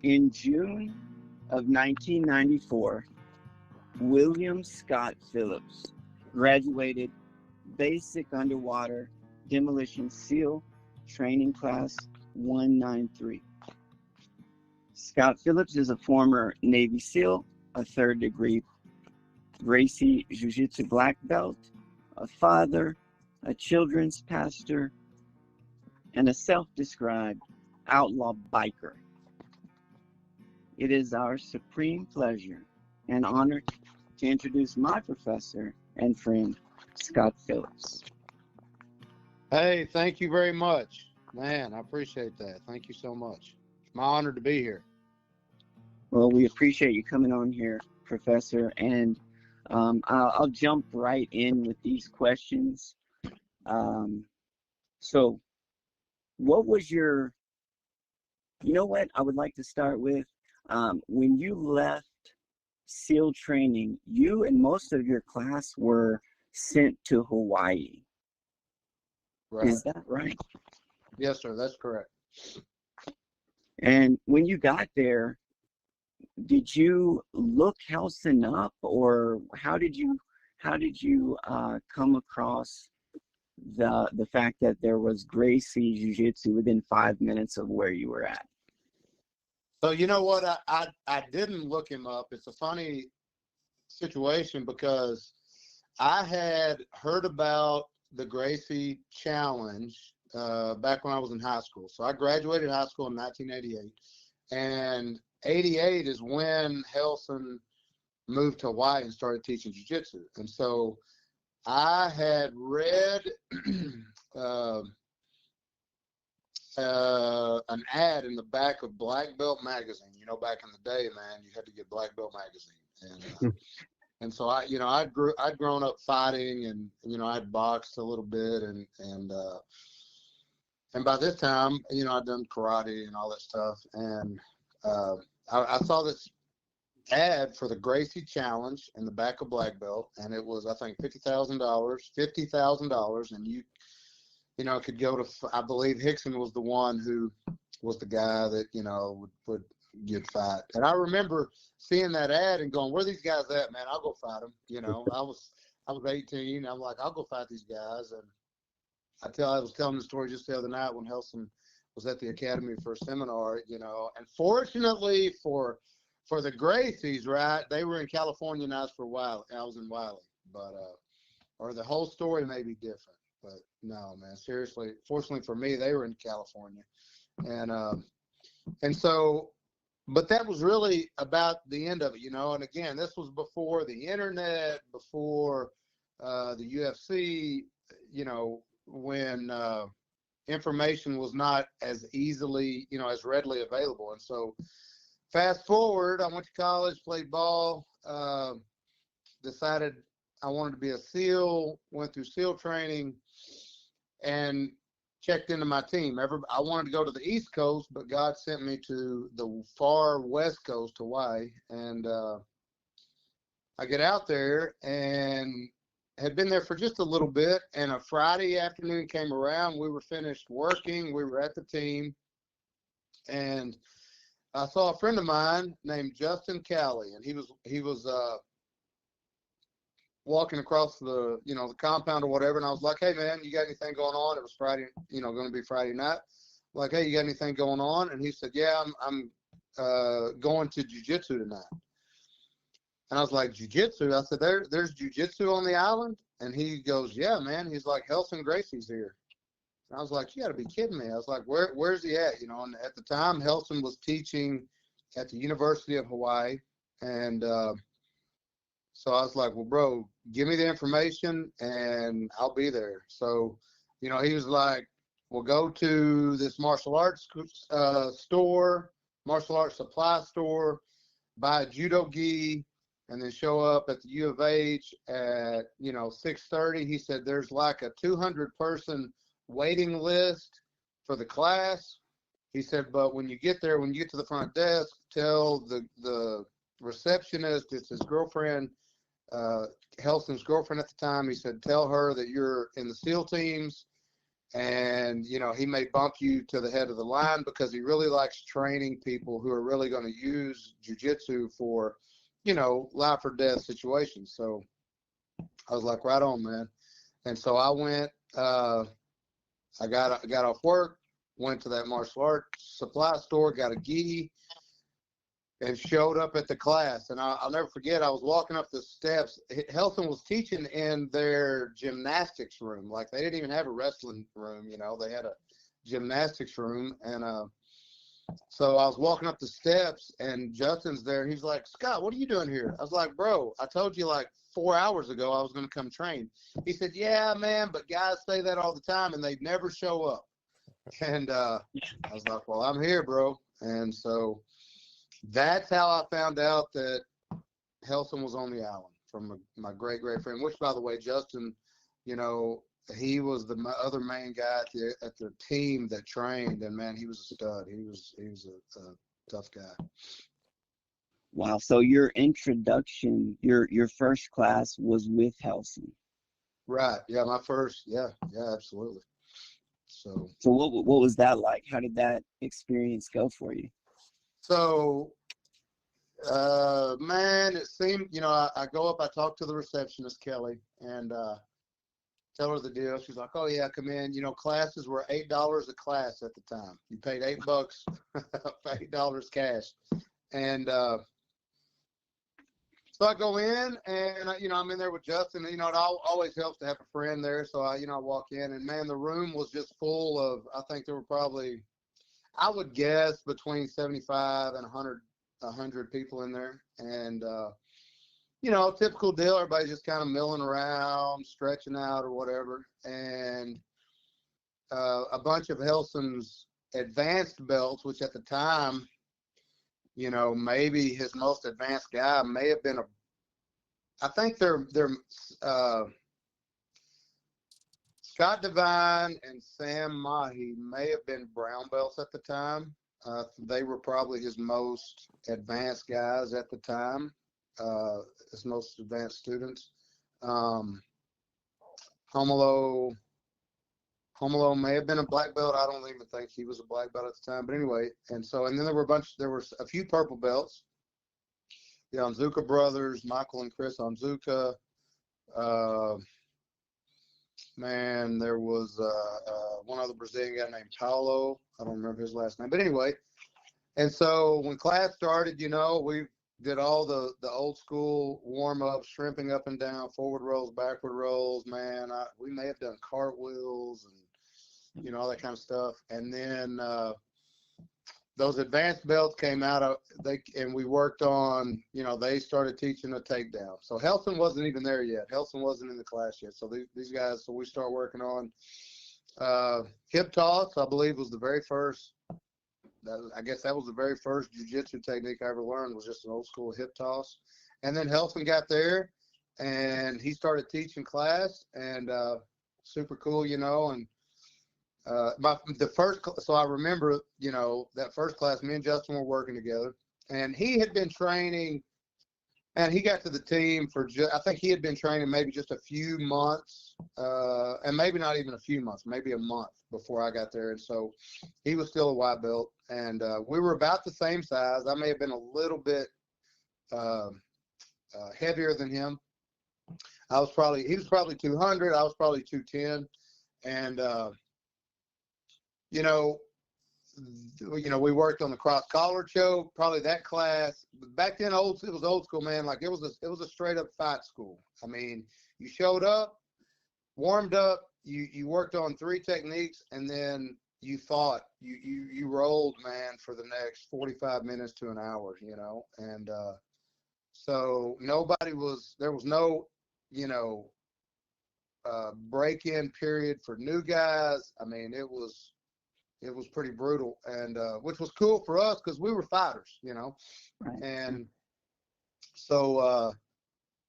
In June of 1994, William Scott Phillips graduated Basic Underwater Demolition SEAL Training Class 193. Scott Phillips is a former Navy SEAL, a third-degree Gracie Jiu Jitsu black belt, a father, a children's pastor, and a self-described outlaw biker. It is our supreme pleasure and honor to introduce my professor and friend, Scott Phillips. Hey, thank you very much. Man, I appreciate that. Thank you so much. It's my honor to be here. Well, we appreciate you coming on here, Professor, and I'll jump right in with these questions. So what was you know what I would like to start with? When you left SEAL training, you and most of your class were sent to Hawaii. Right. Is that right? Yes, sir. That's correct. And when you got there, did you look Helson up, or how did you come across the fact that there was Gracie Jiu Jitsu within 5 minutes of where you were at? So you know what? I didn't look him up. It's a funny situation because I had heard about the Gracie Challenge back when I was in high school. So I graduated high school in 1988, and 88 is when Helson moved to Hawaii and started teaching jiu-jitsu. And so I had read an ad in the back of Black Belt magazine. You know, back in the day, man, you had to get Black Belt magazine. And so I'd grown up fighting, and I'd boxed a little bit, and by this time, I'd done karate and all that stuff. And I saw this ad for the Gracie Challenge in the back of Black Belt, and it was, I think, $50,000, and you could go to, I believe Hickson was the one who was the guy that, would get fight. And I remember seeing that ad and going, where are these guys at, man? I'll go fight them. I was 18. I'm like, I'll go fight these guys. And I was telling the story just the other night when Helson was at the academy for a seminar, and fortunately for the Gracies, right, they were in California and I was in Wiley, but, or the whole story may be different, but no, man, seriously, fortunately for me, they were in California. And so, but that was really about the end of it, and again, this was before the internet, before the UFC, when information was not as easily, as readily available. And so fast forward, I went to college, played ball, decided I wanted to be a SEAL, went through SEAL training, and checked into my team. I wanted to go to the East Coast, but God sent me to the far West Coast, Hawaii. And I get out there and had been there for just a little bit, and a Friday afternoon came around. We were finished working. We were at the team, and I saw a friend of mine named Justin Calley, and he was walking across the the compound or whatever, and I was like, hey man, you got anything going on? It was Friday, going to be Friday night. I'm like, hey, you got anything going on? And he said, yeah, I'm going to jiu-jitsu tonight. And I was like, jiu-jitsu? I said, there's jiu-jitsu on the island? And he goes, yeah, man. He's like, Helson Gracie's here. And I was like, you got to be kidding me. I was like, where's he at? And at the time, Helson was teaching at the University of Hawaii. And so I was like, well, bro, give me the information and I'll be there. So, he was like, we'll go to this martial arts store, martial arts supply store, buy a judo gi, and then show up at the U of H at, 6:30. He said, there's like a 200-person waiting list for the class. He said, but when you get there, when you get to the front desk, tell the receptionist, it's his girlfriend, Helson's girlfriend at the time. He said, tell her that you're in the SEAL teams And, you know, he may bump you to the head of the line because he really likes training people who are really going to use jiu-jitsu for, you know, life or death situations. So I was like, right on, man. And so I went, I got off work, went to that martial arts supply store, got a gi, and showed up at the class. And I'll never forget, I was walking up the steps. Helton was teaching in their gymnastics room. Like, they didn't even have a wrestling room, you know. They had a gymnastics room. And so I was walking up the steps, and Justin's there. He's like, Scott, what are you doing here? I was like, bro, I told you like 4 hours ago I was going to come train. He said, yeah, man, but guys say that all the time, and they never show up. And I was like, well, I'm here, bro. And so that's how I found out that Helton was on the island, from my great friend, which, by the way, Justin, you know, he was the other main guy at the team that trained, and man, he was a stud. He was a tough guy. Wow. So your introduction, your first class was with Helton. Right. Yeah. My first. Yeah. Yeah. Absolutely. So what was that like? How did that experience go for you? So, man, it seemed, you know, I go up, I talk to the receptionist, Kelly, and tell her the deal. She's like, oh, yeah, come in. You know, classes were $8 a class at the time. You paid $8 for $8 cash. And so I go in, and, you know, I'm in there with Justin. You know, it always helps to have a friend there. So, I walk in, and, man, the room was just full of, I think there were probably, I would guess, between 75 and 100 people in there. And, you know, typical deal. Everybody just kind of milling around, stretching out or whatever. And a bunch of Helton's advanced belts, which at the time, you know, maybe his most advanced guy may have been I think they're Scott Devine and Sam Mahi may have been brown belts at the time. They were probably his most advanced guys at the time, his most advanced students. Homolo may have been a black belt. I don't even think he was a black belt at the time. But anyway, and then there were a few purple belts. The Onzuka brothers, Michael and Chris Onzuka. Man, there was one other Brazilian guy named Paulo. I don't remember his last name. But anyway, and so when class started, you know, we did all the old school warm-ups, shrimping up and down, forward rolls, backward rolls. Man, we may have done cartwheels and, you know, all that kind of stuff. And then those advanced belts came out, and we worked on, you know, they started teaching a takedown. So Helton wasn't even there yet. Helton wasn't in the class yet. So these guys, so we start working on hip toss, I believe, was the very first. I guess that was the very first jiu-jitsu technique I ever learned, was just an old school hip toss. And then Helton got there, and he started teaching class, and super cool, you know. And so I remember, you know, that first class, me and Justin were working together, and he had been training, and he got to the team for I think he had been training maybe just a few months, and maybe not even a few months, maybe a month before I got there. And so he was still a white belt, and we were about the same size. I may have been a little bit heavier than him. He was probably 200. I was probably 210. And, you know, we worked on the cross collar choke, probably that class. Back then, it was old school, man. Like, it was a straight up fight school. I mean, you showed up, warmed up, you worked on 3 techniques, and then you fought. You rolled, man, for the next 45 minutes to an hour, you know. And so there was no, you know, break-in period for new guys. I mean, it was pretty brutal, and which was cool for us because we were fighters, you know. Right. And so,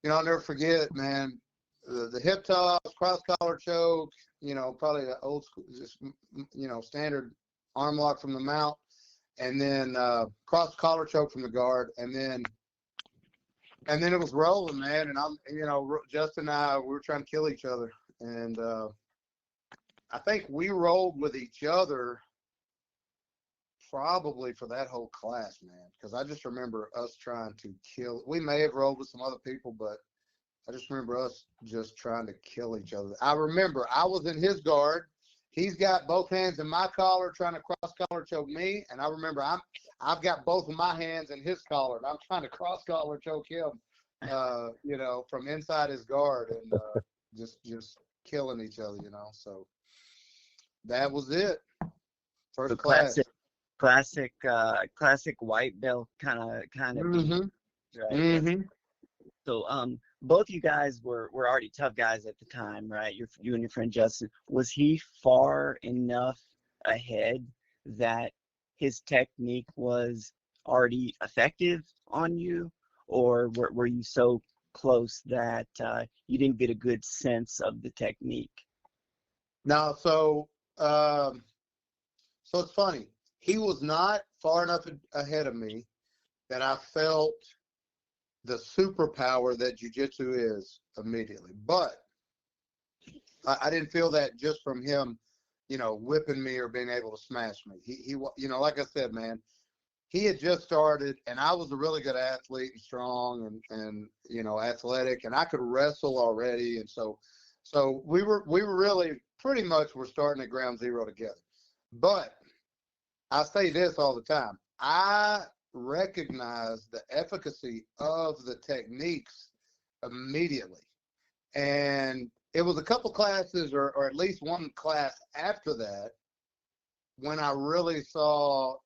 you know, I'll never forget, man, the hip toss, cross collar choke, you know, probably the old school, just, you know, standard arm lock from the mount, and then cross collar choke from the guard, and then it was rolling, man. And I'm, you know, Justin and I, we were trying to kill each other, and I think we rolled with each other probably for that whole class, man, because I just remember us trying to kill. We may have rolled with some other people, but I just remember us just trying to kill each other. I remember I was in his guard. He's got both hands in my collar trying to cross collar choke me, and I remember I've got both of my hands in his collar, and I'm trying to cross collar choke him, you know, from inside his guard, and just killing each other, you know. So that was it. First So class. classic white belt kind of Mm-hmm. right? Mm-hmm. So both you guys were already tough guys at the time, right? You and your friend Justin. Was he far enough ahead that his technique was already effective on you, or were you so close that you didn't get a good sense of the technique? Now, so it's funny. He was not far enough ahead of me that I felt the superpower that jiu-jitsu is immediately. But I didn't feel that just from him, you know, whipping me or being able to smash me. He you know, like I said, man, he had just started, and I was a really good athlete and strong and you know, athletic, and I could wrestle already. And so we were really pretty much we're starting at ground zero together. But I say this all the time. I recognize the efficacy of the techniques immediately. And it was a couple classes or at least one class after that when I really saw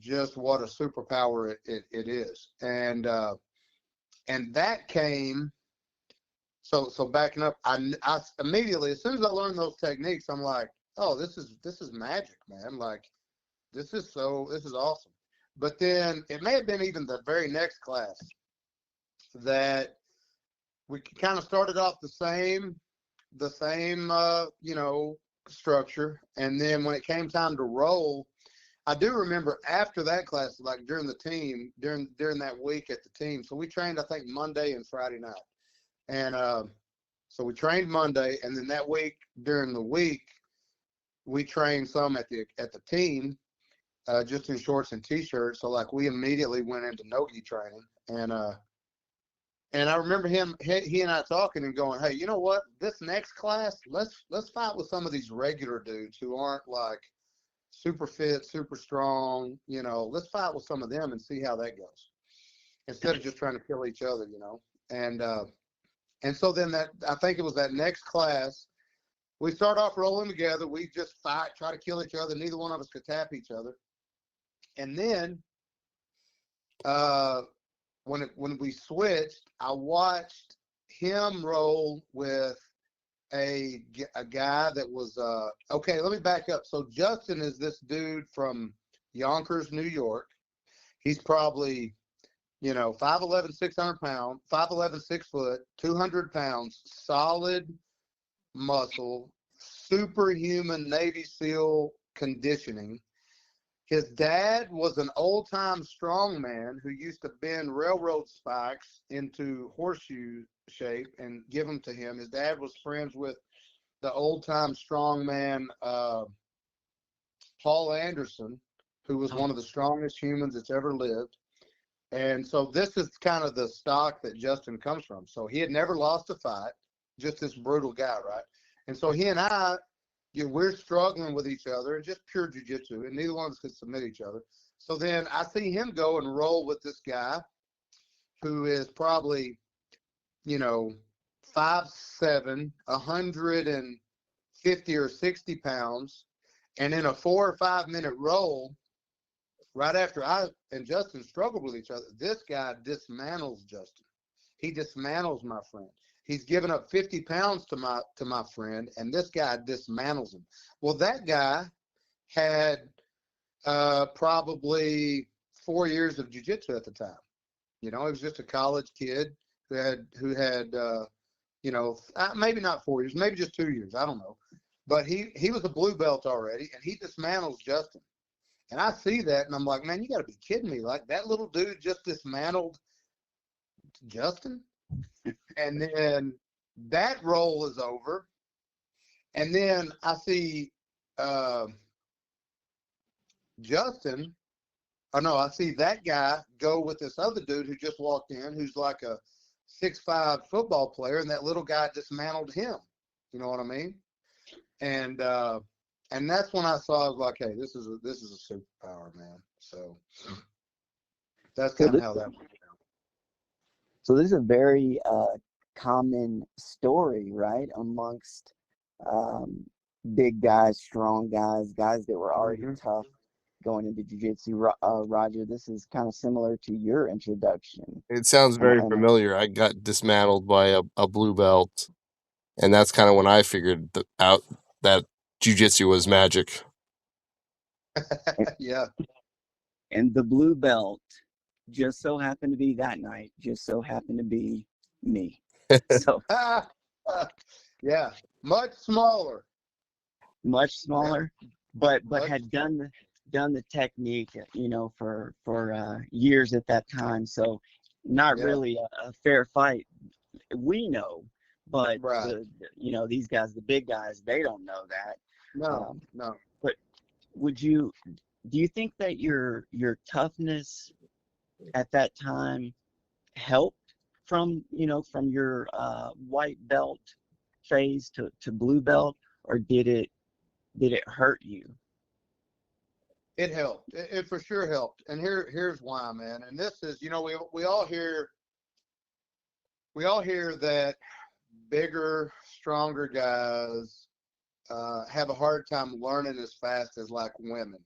just what a superpower it is. And that came, so backing up, I immediately, as soon as I learned those techniques, I'm like, oh, this is magic, man. Like, this is awesome. But then it may have been even the very next class that we kind of started off the same you know, structure. And then when it came time to roll, I do remember after that class, like during that week at the team. So we trained, I think, Monday and Friday night. And so we trained Monday, and then that week, during the week, we trained some at the team. Just in shorts and t-shirts. So like we immediately went into no-gi training, and I remember he and I talking and going, hey, you know what? This next class, let's fight with some of these regular dudes who aren't like super fit, super strong. You know, let's fight with some of them and see how that goes, instead of just trying to kill each other. You know, and so then I think it was that next class. We start off rolling together. We just fight, try to kill each other. Neither one of us could tap each other. And then when we switched, I watched him roll with a guy that was okay. Let me back up. So Justin is this dude from Yonkers, New York. He's probably, you know, 5'11", 600 pounds, 5'11", 6 foot, 200 pounds, solid muscle, superhuman Navy SEAL conditioning. His dad was an old-time strongman who used to bend railroad spikes into horseshoe shape and give them to him. His dad was friends with the old-time strongman Paul Anderson, who was one of the strongest humans that's ever lived. And so this is kind of the stock that Justin comes from. So he had never lost a fight, just this brutal guy, right? And so he and I, you know, we're struggling with each other, just pure jiu-jitsu, and neither one of us could submit each other. So then I see him go and roll with this guy who is probably, you know, 5'7", 150 or 60 pounds. And in a 4 or 5 minute roll, right after I and Justin struggled with each other, this guy dismantles Justin. He dismantles my friend. He's given up 50 pounds to my friend, and this guy dismantles him. Well, that guy had probably 4 years of jiu-jitsu at the time. You know, he was just a college kid who had you know, maybe not 4 years, maybe just 2 years. I don't know. But he was a blue belt already, and he dismantles Justin. And I see that, and I'm like, man, you got to be kidding me. Like, that little dude just dismantled Justin? And then that roll is over. And then I see Justin. Oh no, I see that guy go with this other dude who just walked in, who's like a 6'5" football player, and that little guy dismantled him. You know what I mean? And that's when I saw, I was like, hey, this is a superpower, man. So that's kind of how that went down. So this is a very common story, right, amongst big guys, strong guys, guys that were already tough going into jiu-jitsu. Roger, this is kind of similar to your introduction. It sounds very familiar. I got dismantled by a blue belt, and that's kind of when I figured out that jiu-jitsu was magic. Yeah. And the blue belt just so happened to be that night, just so happened to be me. So yeah, much smaller, but had done the technique, you know, for years at that time. So not really a fair fight, we know, but right. you know, these guys, the big guys, they don't know that. No. But do you think that your toughness at that time helped from your white belt phase to blue belt, or did it hurt you? It helped. It for sure helped. And here's why, man. And this is, you know, we all hear that bigger, stronger guys have a hard time learning as fast as like women.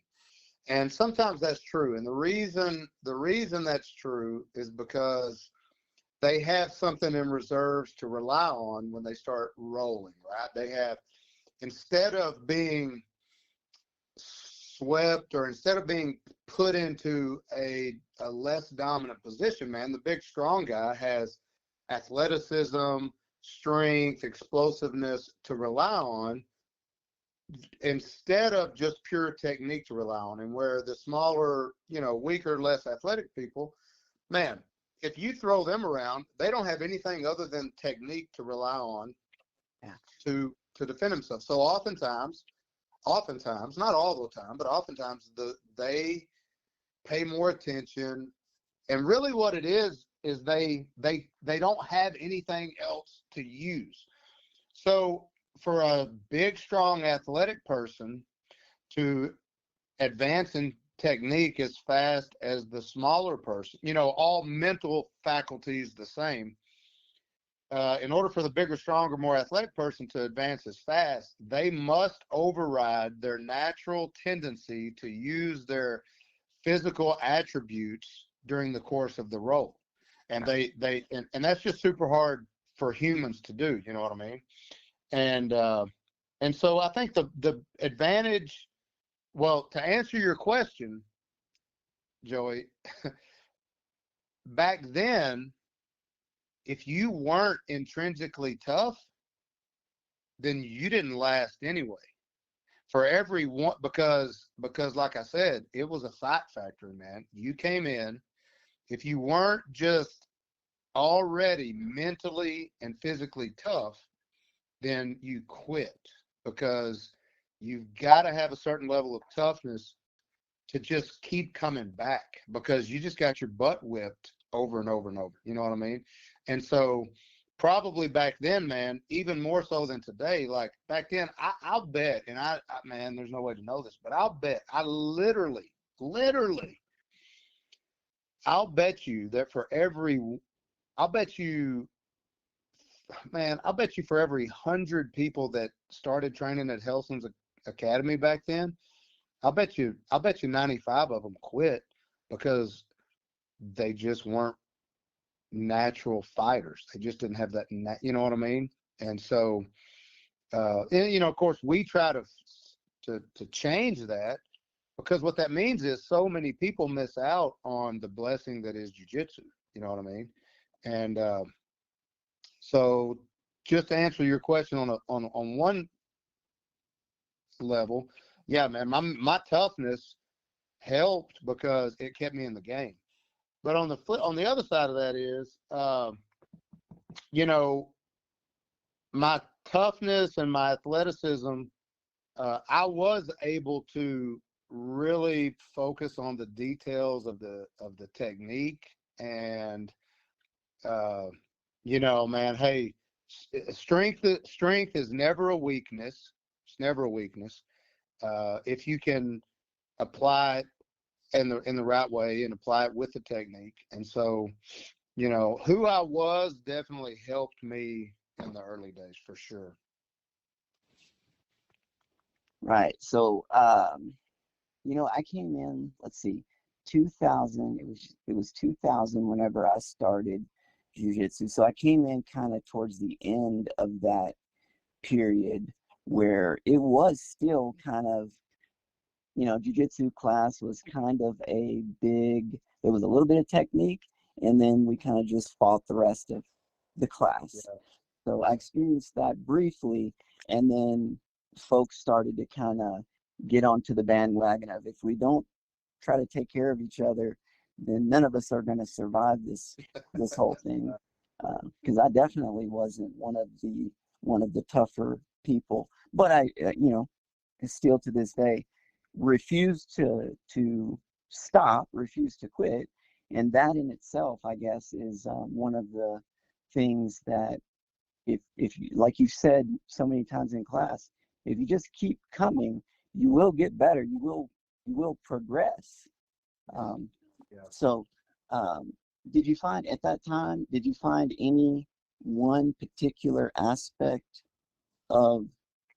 And sometimes that's true. And the reason that's true is because they have something in reserves to rely on when they start rolling, right? They have, instead of being swept or instead of being put into a less dominant position, man, the big strong guy has athleticism, strength, explosiveness to rely on, instead of just pure technique to rely on. And where the smaller, you know, weaker, less athletic people, man, if you throw them around, they don't have anything other than technique to rely on to defend themselves. So oftentimes, not all the time, but oftentimes they pay more attention. And really what it is they don't have anything else to use. So for a big, strong, athletic person to advance in technique as fast as the smaller person, you know, all mental faculties the same, in order for the bigger, stronger, more athletic person to advance as fast, they must override their natural tendency to use their physical attributes during the course of the roll. And and that's just super hard for humans to do, you know what I mean? And so I think the advantage, well, to answer your question, Joey, back then, if you weren't intrinsically tough, then you didn't last anyway. For every one, because like I said, it was a fight factory, man. You came in, if you weren't just already mentally and physically tough, then you quit, because you've got to have a certain level of toughness to just keep coming back, because you just got your butt whipped over and over and over. You know what I mean? And so probably back then, man, even more so than today, like back then, I'll bet, and I man, there's no way to know this, but I'll bet, I'll bet you that for every, I'll bet you for every 100 people that started training at Helson's Academy back then, I'll bet you 95 of them quit because they just weren't natural fighters. They just didn't have that, you know what I mean? And so, and, you know, of course, we try to change that, because what that means is so many people miss out on the blessing that is jiu-jitsu. You know what I mean? And so, just to answer your question on one level, yeah, man, my toughness helped because it kept me in the game. But on the other side of that is, you know, my toughness and my athleticism, I was able to really focus on the details of the technique. And man, hey, strength is never a weakness. It's never a weakness. If you can apply it in the right way and apply it with the technique. And so, who I was definitely helped me in the early days for sure. Right. So, I came in, let's see, 2000, it was 2000 whenever I started jiu-jitsu. So I came in kind of towards the end of that period where it was still kind of, jiu-jitsu class was kind of there was a little bit of technique, and then we kind of just fought the rest of the class. Yeah. So I experienced that briefly, and then folks started to kind of get onto the bandwagon of, if we don't try to take care of each other, then none of us are going to survive this whole thing. Because I definitely wasn't one of the tougher people, but I still to this day refuse to stop, refuse to quit, and that in itself, I guess, is one of the things that, if you, like you said so many times in class, if you just keep coming, you will get better. You will progress. So, did you find at that time? Did you find any one particular aspect of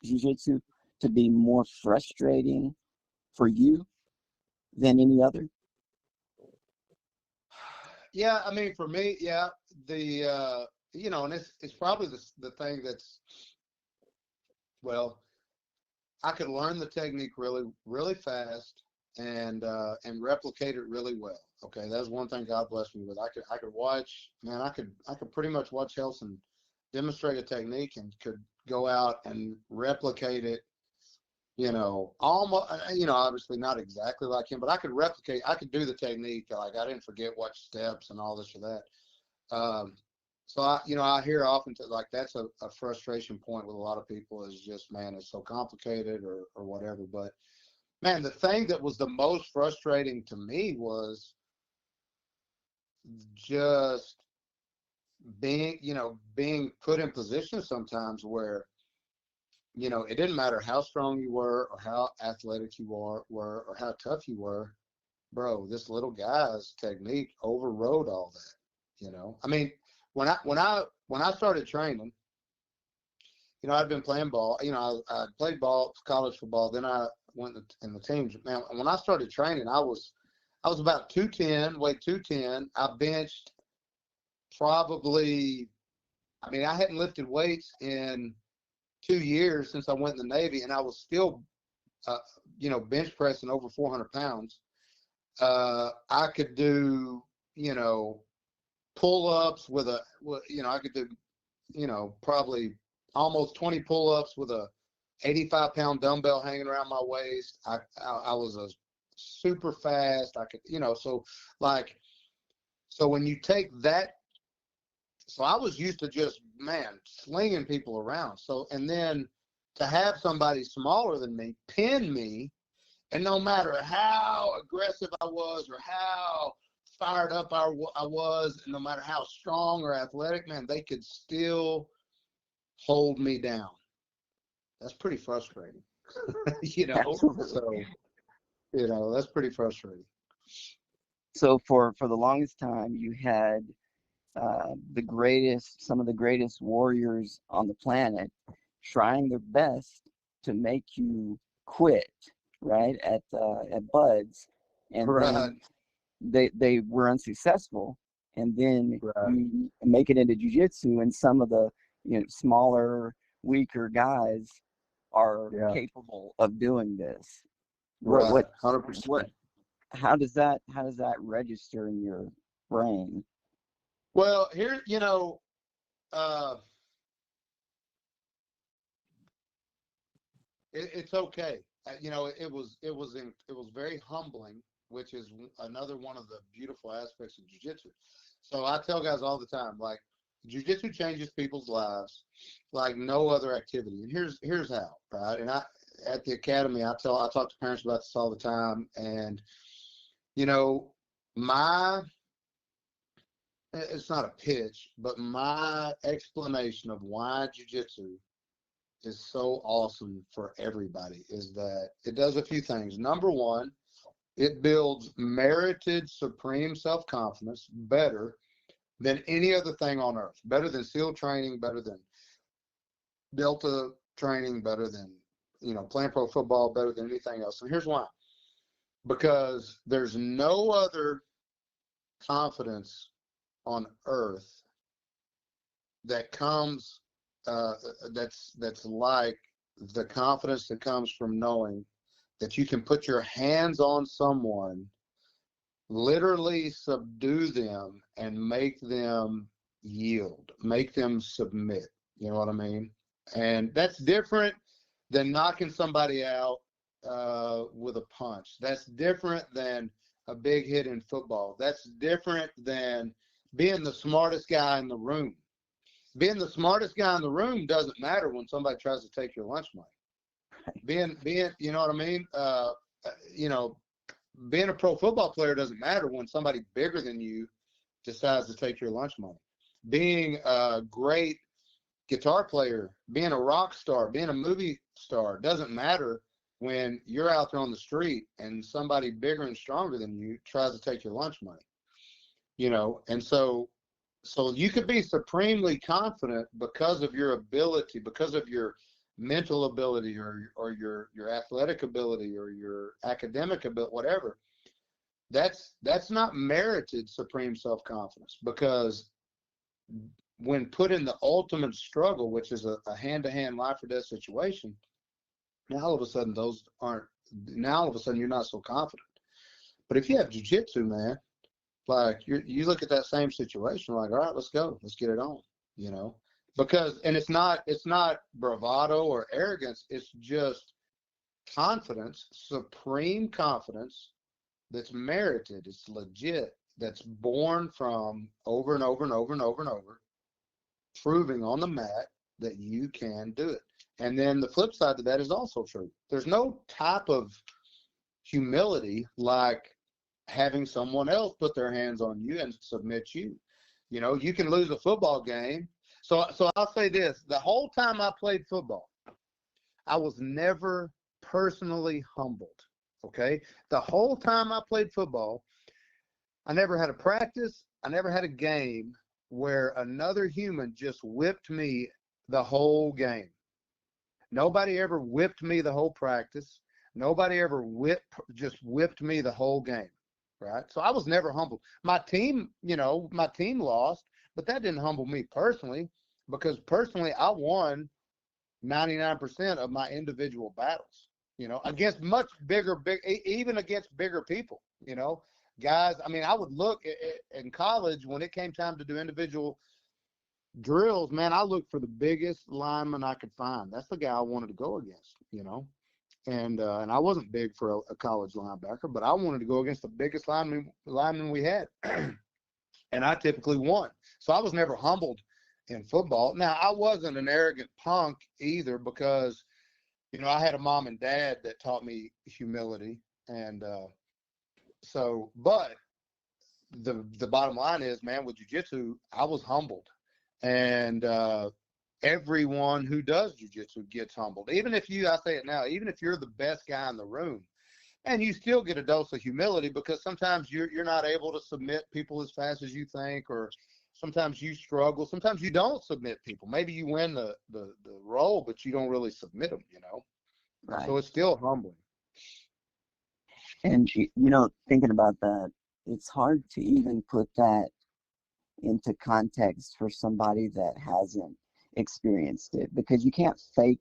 jiu-jitsu to be more frustrating for you than any other? Yeah, I mean, for me, yeah, and it's probably the thing that's, well, I could learn the technique really, really fast and replicate it really well. Okay, that's one thing God blessed me with. I could watch, man, I could pretty much watch Helson demonstrate a technique and could go out and replicate it, almost, obviously not exactly like him, but I could do the technique. Like, I didn't forget what steps and all this or that. So I hear often like that's a frustration point with a lot of people, is just, man, it's so complicated or whatever. But man, the thing that was the most frustrating to me was just being put in positions sometimes where, it didn't matter how strong you were or how athletic you were or how tough you were, bro, this little guy's technique overrode all that. I mean, when I started training, I'd been playing ball. I played ball, college football. Then I went in the teams. Man, when I started training, I was about 210, weighed 210. I benched probably, I mean, I hadn't lifted weights in 2 years since I went in the Navy, and I was still, bench pressing over 400 pounds. I could do, pull-ups I could do, probably almost 20 pull-ups with a 85-pound dumbbell hanging around my waist. I was a super fast. I could, so when you take that, so I was used to just, man, slinging people around. So, and then to have somebody smaller than me pin me, and no matter how aggressive I was or how fired up I was, and no matter how strong or athletic, man, they could still hold me down. That's pretty frustrating. Absolutely. So, that's pretty frustrating. So for the longest time, you had some of the greatest warriors on the planet trying their best to make you quit, right, at Buds, and Right. then they were unsuccessful, and then Right. you make it into jiu-jitsu, and some of the smaller, weaker guys are capable of doing this. Right. 100%. How does that register in your brain? Well, here, it's okay. It was very humbling, which is another one of the beautiful aspects of jiu-jitsu. So I tell guys all the time, like, Jiu-Jitsu changes people's lives like no other activity. And here's how, right? And at the academy, I talk to parents about this all the time. And, you know, it's not a pitch, but my explanation of why Jiu-Jitsu is so awesome for everybody is that it does a few things. Number one, it builds merited supreme self-confidence better than any other thing on earth, better than SEAL training, better than Delta training, better than, you know, playing pro football, better than anything else. And here's why. Because there's no other confidence on earth that comes, that's like the confidence that comes from knowing that you can put your hands on someone, literally subdue them, and make them yield, make them submit. You know what I mean? And that's different than knocking somebody out with a punch. That's different than a big hit in football. That's different than being the smartest guy in the room. Being the smartest guy in the room doesn't matter when somebody tries to take your lunch money. Being, you know what I mean? You know, being a pro football player doesn't matter when somebody bigger than you decides to take your lunch money. Being a great guitar player, being a rock star, being a movie star doesn't matter when you're out there on the street and somebody bigger and stronger than you tries to take your lunch money. You know, and so you could be supremely confident because of your ability, because of your mental ability or your athletic ability or your academic ability, whatever. That's not merited supreme self-confidence, because when put in the ultimate struggle, which is a hand-to-hand life or death situation, now all of a sudden you're not so confident. But if you have jiu-jitsu, man, like you look at that same situation, like, all right, let's go, let's get it on, you know, because, and it's not bravado or arrogance. It's just confidence, supreme confidence that's merited. It's legit. That's born from over and over and over and over and over, proving on the mat that you can do it. And then the flip side to that is also true. There's no type of humility like having someone else put their hands on you and submit you. You know, you can lose a football game. So I'll say this: the whole time I played football, I was never personally humbled. Okay, the whole time I played football, I never had a practice, I never had a game where another human just whipped me the whole game. Nobody ever whipped me the whole practice. Nobody ever just whipped me the whole game. Right. So I was never humbled. My team lost, but that didn't humble me personally, because personally I won 99% of my individual battles, you know, against even against bigger people, you know, guys. I mean, I would look in college when it came time to do individual drills, man, I looked for the biggest lineman I could find. That's the guy I wanted to go against, you know. And I wasn't big for a college linebacker, but I wanted to go against the biggest lineman we had. And I typically won. So I was never humbled in football. Now, I wasn't an arrogant punk either, because, you know, I had a mom and dad that taught me humility. And but the bottom line is, man, with jiu-jitsu, I was humbled. And everyone who does jiu-jitsu gets humbled. Even if I say it now, even if you're the best guy in the room, and you still get a dose of humility, because sometimes you're not able to submit people as fast as you think, or sometimes you struggle. Sometimes you don't submit people. Maybe you win the role, but you don't really submit them, you know. Right. So it's still humbling. And, you know, thinking about that, it's hard to even put that into context for somebody that hasn't experienced it, because you can't fake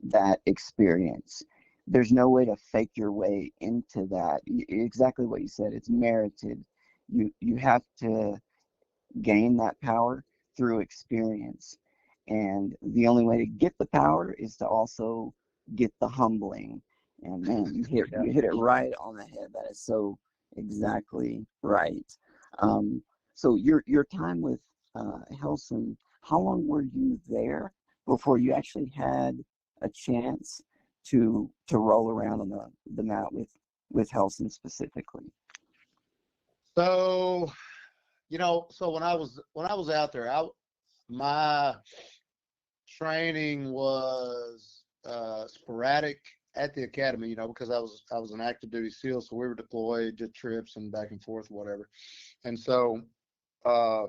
that experience. There's no way to fake your way into that. Exactly what you said. It's merited. You have to gain that power through experience, and the only way to get the power is to also get the humbling. And man, you hit it right on the head. That is so exactly right. So your time with Helson, how long were you there before you actually had a chance to roll around on the mat with Helson specifically? So, so when I was out there, my training was sporadic at the academy, because I was an active duty SEAL, so we were deployed, did trips and back and forth, whatever. And so, I'd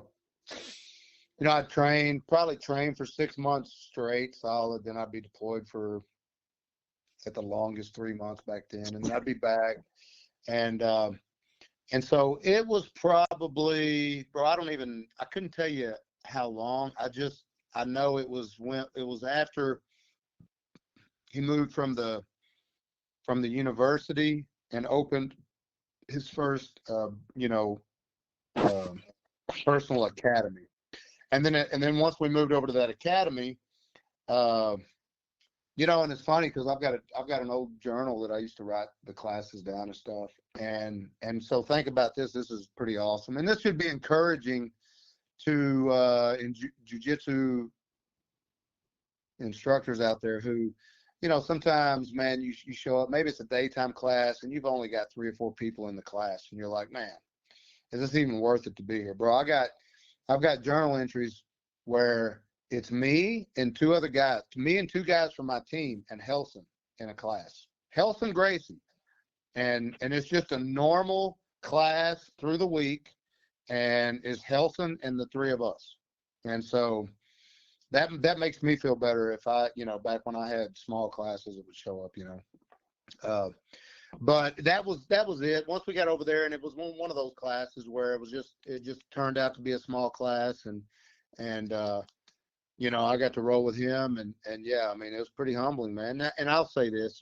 probably train for 6 months straight, solid. Then I'd be deployed for, at the longest, 3 months back then, and then I'd be back. And so it was probably, bro, I couldn't tell you how long. I know it was after he moved from the university and opened his first, personal academy. And then once we moved over to that academy, and it's funny because I've got an old journal that I used to write the classes down and stuff. And so think about this. This is pretty awesome. And this should be encouraging to in jiu-jitsu instructors out there who, sometimes, man, you show up, maybe it's a daytime class and you've only got 3 or 4 people in the class and you're like, man, is this even worth it to be here? Bro, I've got journal entries where it's me and 2 other guys, me and 2 guys from my team, and Helson in a class. Helson Gracie. And it's just a normal class through the week, and it's Helson and the 3 of us. And so that makes me feel better if I, back when I had small classes, it would show up, but that was it. Once we got over there, and it was one of those classes where it just turned out to be a small class, and I got to roll with him, and yeah, I mean, it was pretty humbling, man. And I'll say this,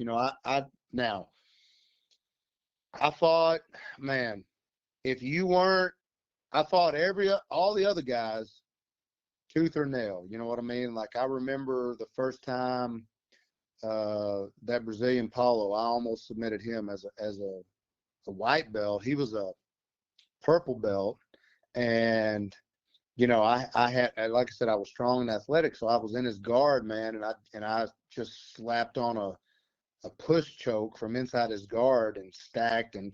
I thought, man, I fought all the other guys tooth or nail, you know what I mean? Like, I remember the first time that Brazilian Paulo, I almost submitted him as a white belt. He was a purple belt, and I had, like I said, I was strong and athletic, so I was in his guard, man, and I just slapped on a push choke from inside his guard and stacked and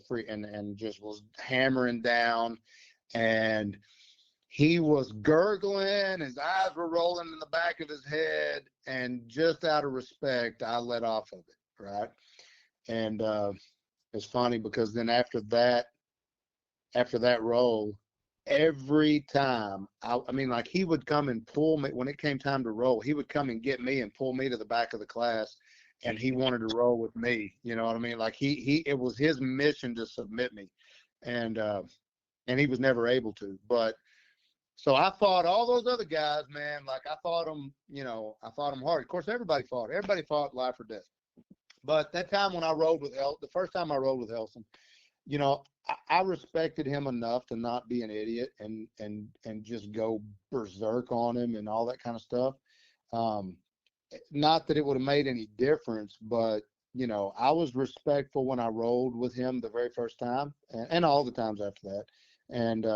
just was hammering down, and he was gurgling, his eyes were rolling in the back of his head, and just out of respect, I let off of it, right? And it's funny because then after that roll, every time, I mean, like, he would come and pull me when it came time to roll. He would come and get me and pull me to the back of the class, and he wanted to roll with me. You know what I mean? Like, it was his mission to submit me, and he was never able to. But so I fought all those other guys, man. Like, I fought them, I fought them hard. Of course, everybody fought life or death. But that time when I rolled with the first time I rolled with Helson, I respected him enough to not be an idiot and just go berserk on him and all that kind of stuff. Not that it would have made any difference, but I was respectful when I rolled with him the very first time, and all the times after that. And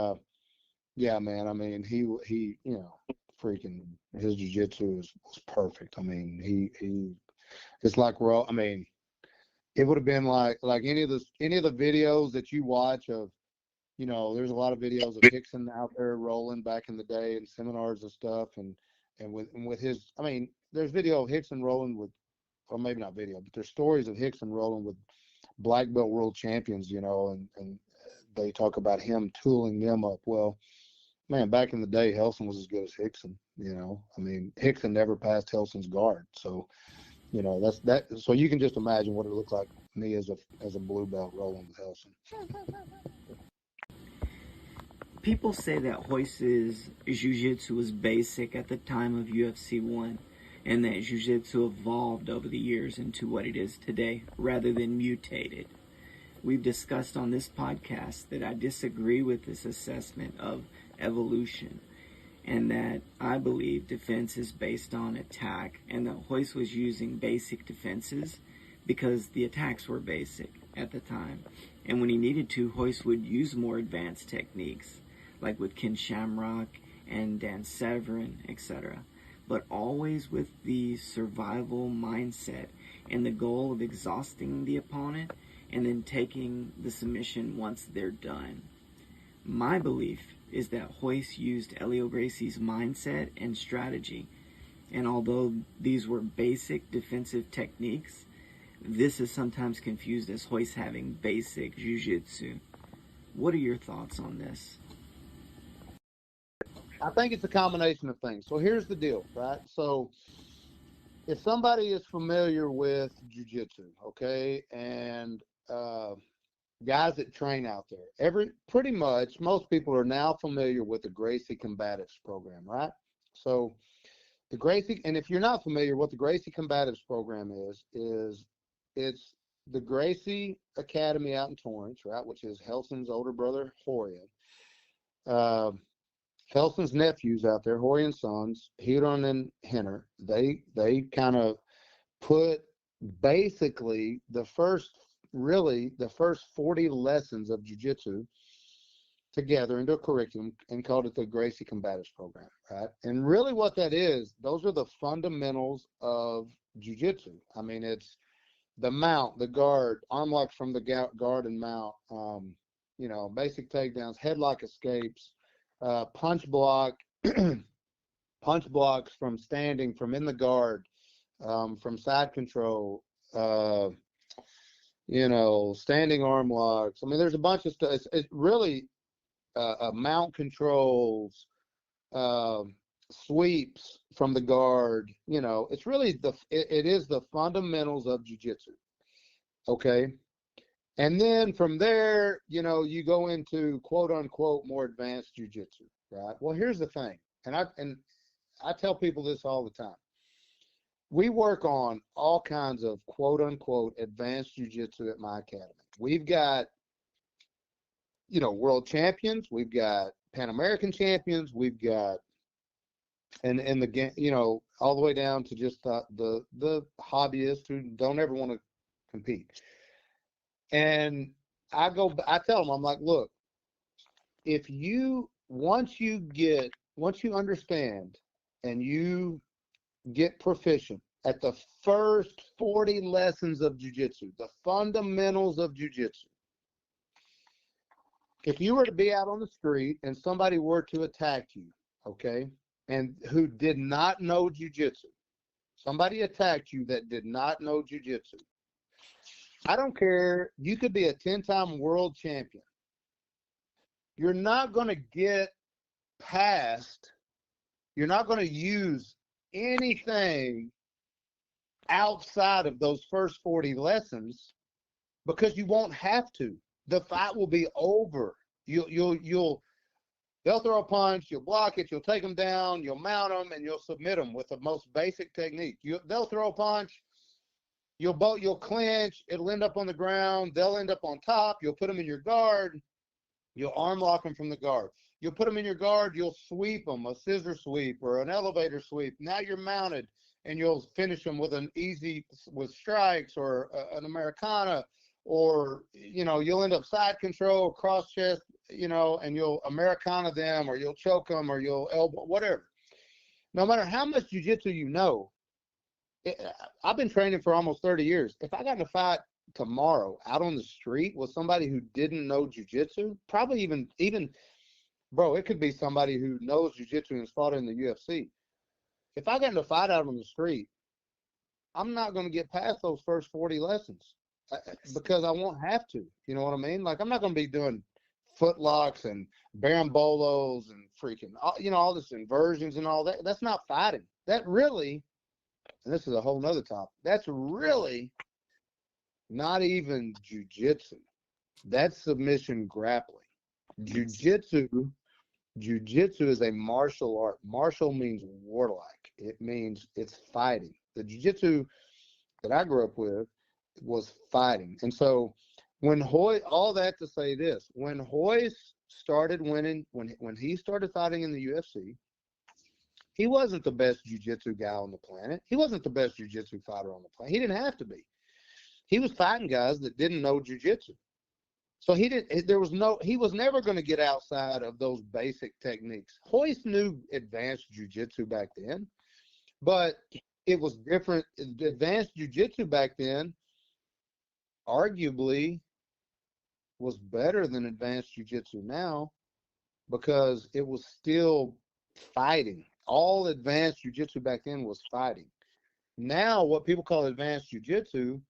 yeah, man, I mean, he freaking, his jiu-jitsu was perfect. I mean, he it's like I mean, it would have been like any of the videos that you watch of, there's a lot of videos of Hickson out there rolling back in the day in seminars and stuff, and with his, I mean, there's video of Hickson rolling with, or maybe not video, but there's stories of Hickson rolling with black belt world champions, and they talk about him tooling them up. Well, man, back in the day, Helson was as good as Hickson. I mean, Hickson never passed Helson's guard, so. That's that. So you can just imagine what it looked like me as a blue belt rolling with Helson. People say that Royce's jiu-jitsu was basic at the time of UFC 1, and that jiu-jitsu evolved over the years into what it is today, rather than mutated. We've discussed on this podcast that I disagree with this assessment of evolution, and that I believe defense is based on attack, and that Royce was using basic defenses because the attacks were basic at the time. And when he needed to, Royce would use more advanced techniques, like with Ken Shamrock and Dan Severn, etc., but always with the survival mindset and the goal of exhausting the opponent and then taking the submission once they're done. My belief is that Royce used Helio Gracie's mindset and strategy, and although these were basic defensive techniques, this is sometimes confused as Royce having basic jiu-jitsu. What are your thoughts on this? I think it's a combination of things. So here's the deal, right? So if somebody is familiar with jiu-jitsu, okay, and guys that train out there, pretty much most people are now familiar with the Gracie Combatives program, right? So the Gracie, and if you're not familiar, what the Gracie Combatives program is it's the Gracie Academy out in Torrance, right, which is Helson's older brother, Horian. Helson's nephews out there, Horian sons, Huron and Henner, they kind of put basically the first 40 lessons of jiu-jitsu together into a curriculum and called it the Gracie Combatives program, right? And really what that is, those are the fundamentals of jiu-jitsu. I mean, it's the mount, the guard, arm locks from the guard and mount, basic takedowns, headlock escapes, punch block, punch blocks from standing, from in the guard, from side control, standing arm locks. I mean, there's a bunch of stuff. It's really mount controls, sweeps from the guard. It's really it is the fundamentals of jiu-jitsu. Okay. And then from there, you go into quote unquote more advanced jiu-jitsu, right? Well, here's the thing. And I tell people this all the time. We work on all kinds of quote unquote advanced jiu-jitsu at my academy. We've got, world champions, we've got Pan American champions, we've got, and the all the way down to just the hobbyists who don't ever want to compete. And I tell them, I'm like, look, once you understand and you get proficient at the first 40 lessons of jiu-jitsu, the fundamentals of jiu-jitsu, if you were to be out on the street and somebody were to attack you, okay, and who did not know jiu-jitsu, somebody attacked you that did not know jiu-jitsu, I don't care. You could be a 10-time world champion. You're not going to get past, you're not going to use anything outside of those first 40 lessons because you won't have to. The fight will be over. They'll throw a punch, you'll block it, you'll take them down, you'll mount them, and you'll submit them with the most basic technique. They'll throw a punch. You'll clinch, it'll end up on the ground, they'll end up on top, you'll put them in your guard, you'll arm lock them from the guard. You'll put them in your guard, you'll sweep them, a scissor sweep or an elevator sweep. Now you're mounted, and you'll finish them with with strikes or an Americana, or, you'll end up side control, cross chest, and you'll Americana them, or you'll choke them, or you'll elbow, whatever. No matter how much jiu-jitsu you know, I've been training for almost 30 years. If I got in a fight tomorrow out on the street with somebody who didn't know jiu-jitsu, probably even, bro, it could be somebody who knows jiu-jitsu and has fought in the UFC. If I got in a fight out on the street, I'm not going to get past those first 40 lessons because I won't have to. You know what I mean? Like, I'm not going to be doing foot locks and barambolos and freaking, all this inversions and all that. That's not fighting. That really, and this is a whole nother topic, that's really not even jiu-jitsu. That's submission grappling. Jiu-jitsu is a martial art. Martial means warlike. It means it's fighting. The jiu-jitsu that I grew up with was fighting. And so all that to say this, when Royce started winning, when he started fighting in the UFC, he wasn't the best jiu-jitsu guy on the planet. He wasn't the best jiu-jitsu fighter on the planet. He didn't have to be. He was fighting guys that didn't know jiu-jitsu. So he was never going to get outside of those basic techniques. Royce knew advanced jiu-jitsu back then, but it was different. The advanced jiu-jitsu back then arguably was better than advanced jiu-jitsu now, because it was still fighting. All advanced jiu-jitsu back then was fighting. Now, what people call advanced jiu-jitsu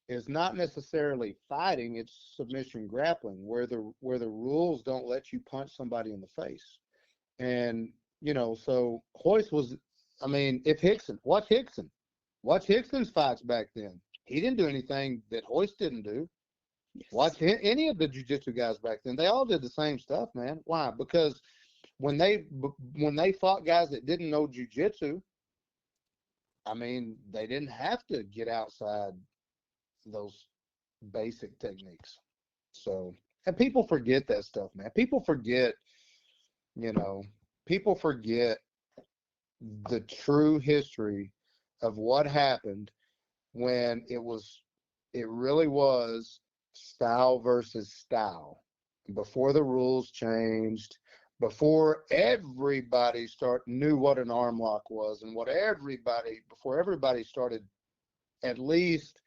is not necessarily fighting, it's submission grappling, where the rules don't let you punch somebody in the face. And, so Royce was, watch Hickson's fights back then. He didn't do anything that Royce didn't do. Yes. Watch any of the jiu-jitsu guys back then. They all did the same stuff, man. Why? Because when they fought guys that didn't know jiu-jitsu, they didn't have to get outside those basic techniques. So, and people forget that stuff, man. People forget the true history of what happened when it really was style versus style, before the rules changed, before everybody knew what an arm lock was, and before everybody started at least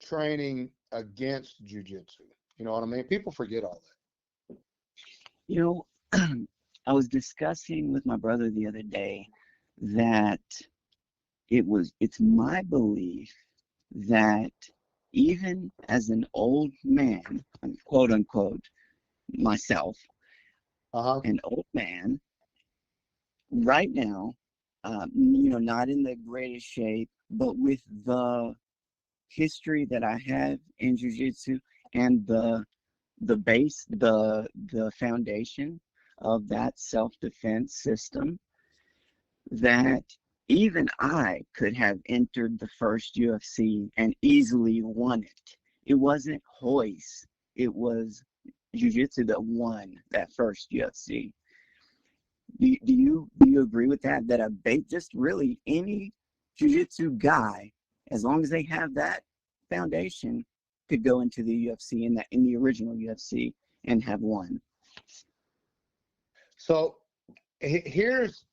training against jiu-jitsu. You know what I mean? People forget all that. I was discussing with my brother the other day that it's my belief that even as an old man, quote unquote, myself, an old man right now, not in the greatest shape, but with the history that I have in jiu-jitsu and the base, the foundation of that self-defense system, that even I could have entered the first UFC and easily won it. It wasn't Royce, it was jiu-jitsu that won that first UFC. Do you agree with that? That just really any jiu-jitsu guy, as long as they have that foundation, could go into the UFC in the original UFC and have won. So here's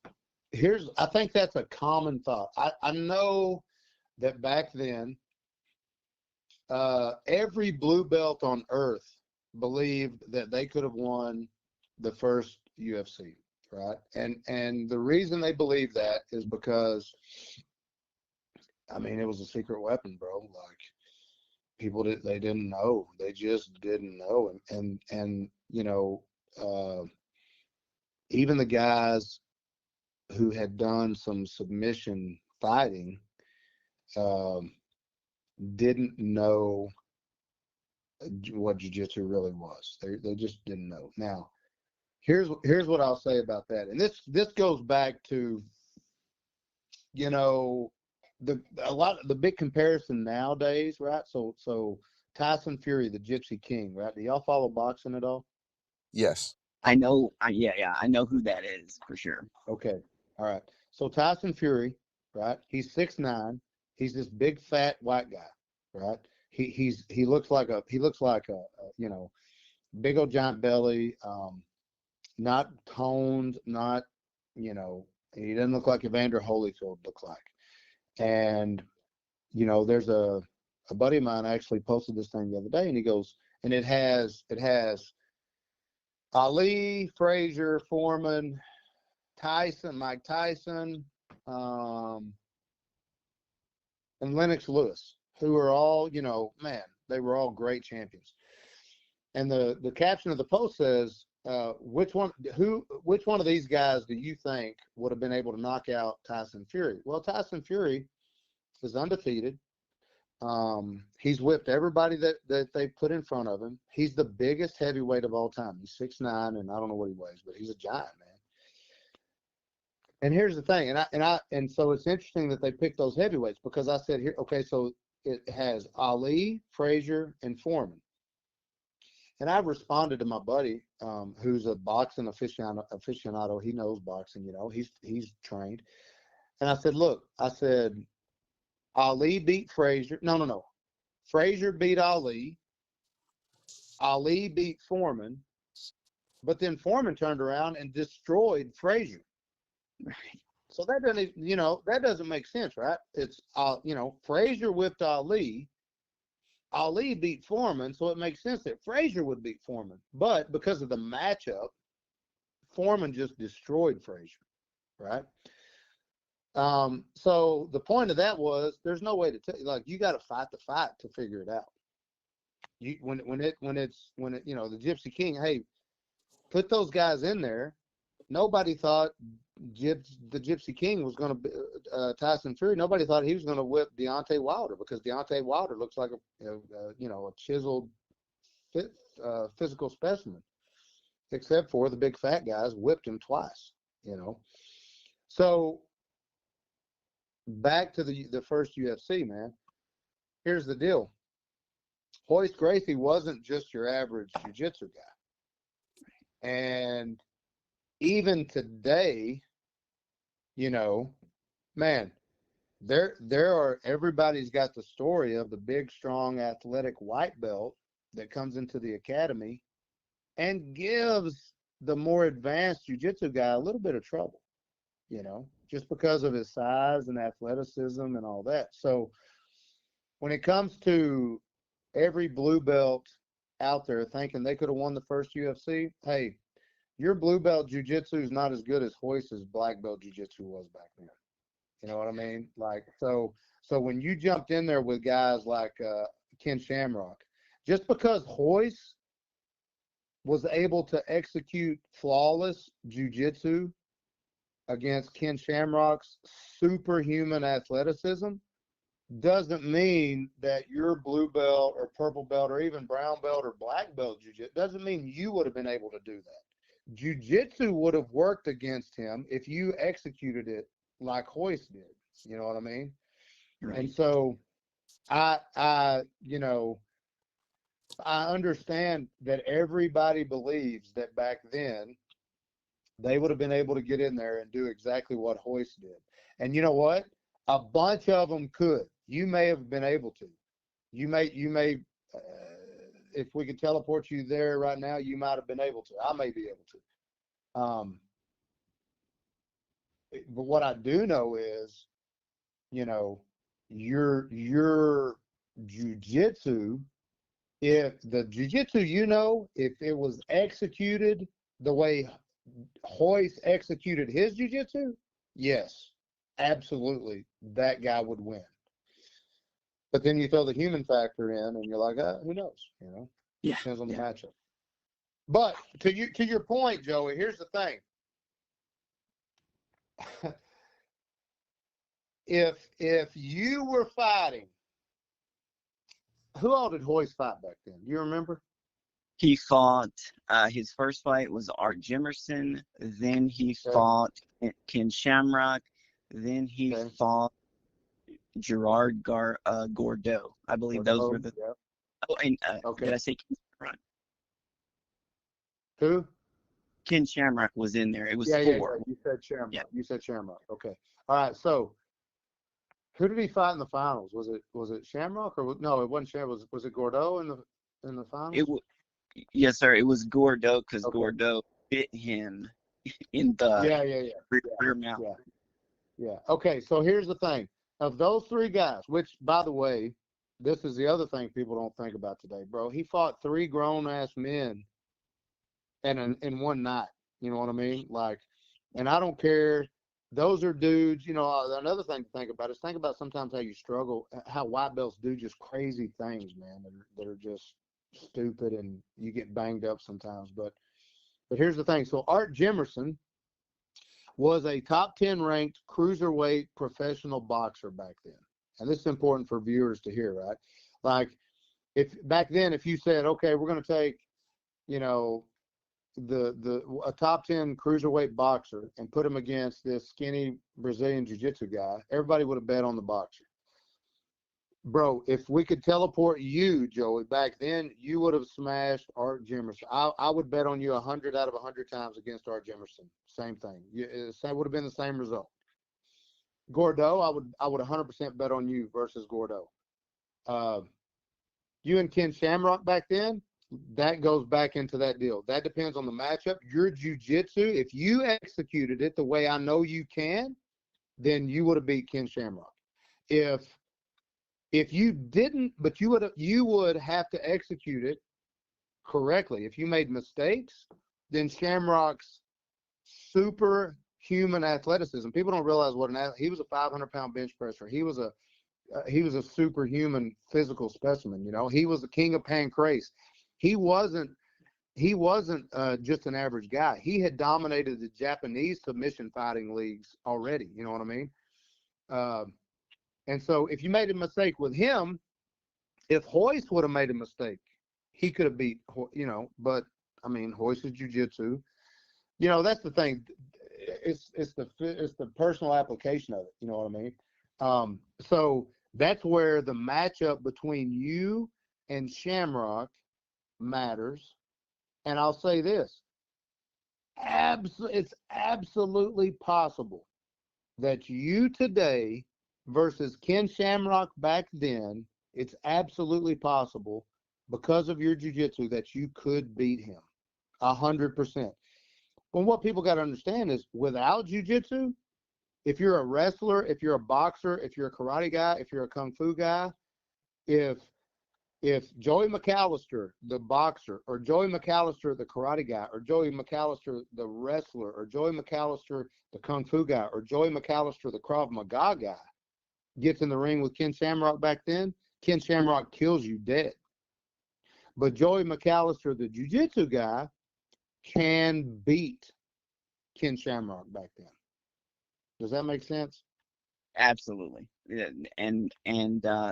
I think that's a common thought. I know that back then, every blue belt on earth believed that they could have won the first UFC, right? And the reason they believed that is because, it was a secret weapon, bro. Like, people they didn't know. They just didn't know. And even the guys who had done some submission fighting didn't know what jiu-jitsu really was. They just didn't know. Now, here's what I'll say about that. And this goes back to, the big comparison nowadays, right? So Tyson Fury, the Gypsy King, right? Do y'all follow boxing at all? Yes. I know. Yeah, I know who that is for sure. Okay. All right. So Tyson Fury, right? He's 6'9". He's this big fat white guy, right? He looks like a big old giant belly, not toned, not, he doesn't look like Evander Holyfield looks like. And, there's a buddy of mine actually posted this thing the other day, and he goes, and it has Ali, Frazier, Foreman, Mike Tyson, and Lennox Lewis, who are all, they were all great champions. And the caption of the post says, which one of these guys do you think would have been able to knock out Tyson Fury? Well, Tyson Fury is undefeated. He's whipped everybody that they put in front of him. He's the biggest heavyweight of all time. He's 6'9", and I don't know what he weighs, but he's a giant, man. And here's the thing, and so it's interesting that they picked those heavyweights, because I said here, okay, so it has Ali, Frazier, and Foreman. And I responded to my buddy, who's a boxing aficionado. He knows boxing, he's trained. And I said, look, Ali beat Frazier. No. Frazier beat Ali. Ali beat Foreman, but then Foreman turned around and destroyed Frazier. Right. So that doesn't, that doesn't make sense, right? It's, Frazier whipped Ali. Ali beat Foreman, so it makes sense that Frazier would beat Foreman. But because of the matchup, Foreman just destroyed Frazier, right? So the point of that was there's no way to tell. Like, you got to fight the fight to figure it out. When the Gypsy King, hey, put those guys in there. Nobody thought the Gypsy King was going to be Tyson Fury. Nobody thought he was going to whip Deontay Wilder, because Deontay Wilder looks like a chiseled physical specimen, except for the big fat guys whipped him twice. So back to the first UFC, man. Here's the deal. Royce Gracie wasn't just your average jiu-jitsu guy. And even today, man, everybody's got the story of the big, strong, athletic white belt that comes into the academy and gives the more advanced jiu-jitsu guy a little bit of trouble, just because of his size and athleticism and all that. So when it comes to every blue belt out there thinking they could have won the first UFC, hey, your blue belt jiu-jitsu is not as good as Royce's black belt jiu-jitsu was back then. You know what I mean? Like, so when you jumped in there with guys like Ken Shamrock, just because Royce was able to execute flawless jiu-jitsu against Ken Shamrock's superhuman athleticism doesn't mean that your blue belt or purple belt or even brown belt or black belt jiu-jitsu doesn't mean you would have been able to do that. Jiu-jitsu would have worked against him if you executed it like Royce did. You know what I mean? Right. And so I understand that everybody believes that back then they would have been able to get in there and do exactly what Royce did. And you know what? A bunch of them could. You may have been able to. You may, if we could teleport you there right now, you might have been able to. I may be able to. But what I do know is, your jiu-jitsu, if the jiu-jitsu, if it was executed the way Royce executed his jiu-jitsu, yes, absolutely, that guy would win. But then you throw the human factor in, and you're like, who knows? Yeah, depends on the matchup. But to your point, Joey, here's the thing. If you were fighting, who all did Royce fight back then? Do you remember? He fought, his first fight was Art Jimerson. Then he fought Ken Shamrock. Then he fought Gerard Gordo. I believe those were the. Yeah. Oh, and did I say Ken Shamrock? Who? Ken Shamrock was in there. It was 4. Yeah. You said Shamrock. Yeah. You said Shamrock. Okay. All right. So, who did he fight in the finals? Was it Shamrock or no? It wasn't Shamrock. Was it Gordo in the finals? Yes, sir. It was Gordo, because Gordo bit him in the rear mouth. Yeah. Okay. So here's the thing. Of those 3 guys, which, by the way, this is the other thing people don't think about today, bro. He fought 3 grown-ass men in one night. You know what I mean? Like, and I don't care. Those are dudes. Another thing to think about is sometimes how you struggle, how white belts do just crazy things, man, that are just stupid, and you get banged up sometimes. But here's the thing. So Art Jimerson was a top 10 ranked cruiserweight professional boxer back then. And this is important for viewers to hear, right? Like, if back then, if you said, okay, we're going to take, a top 10 cruiserweight boxer and put him against this skinny Brazilian jiu-jitsu guy, everybody would have bet on the boxer. Bro, if we could teleport you, Joey, back then, you would have smashed Art Jimerson. I would bet on you 100 out of 100 times against Art Jimerson. Same thing. It would have been the same result. Gordo, I would 100% bet on you versus Gordo. You and Ken Shamrock back then, that goes back into that deal. That depends on the matchup. Your jiu-jitsu, if you executed it the way I know you can, then you would have beat Ken Shamrock. If you didn't, but you would have to execute it correctly. If you made mistakes, then Shamrock's superhuman athleticism. People don't realize what he was a 500-pound bench presser. He was a superhuman physical specimen. You know, he was the king of pancrase. He wasn't just an average guy. He had dominated the Japanese submission fighting leagues already. You know what I mean? And so if you made a mistake with him, if Hoist would have made a mistake, he could have beat, you know, but I mean, Hoist is jiu-jitsu. You know, that's the thing. It's the personal application of it. You know what I mean? So that's where the matchup between you and Shamrock matters. And I'll say this. It's absolutely possible that you today versus Ken Shamrock back then, it's absolutely possible because of your jiu-jitsu that you could beat him 100%. But what people got to understand is without jiu-jitsu, if you're a wrestler, if you're a boxer, if you're a karate guy, if you're a kung fu guy, if Joey McAllister, the boxer, or Joey McAllister, the karate guy, or Joey McAllister, the wrestler, or Joey McAllister, the kung fu guy, or Joey McAllister, the Krav Maga guy, gets in the ring with Ken Shamrock back then, Ken Shamrock kills you dead. But Joey McAllister, the jiu-jitsu guy, can beat Ken Shamrock back then. Does that make sense? Absolutely. And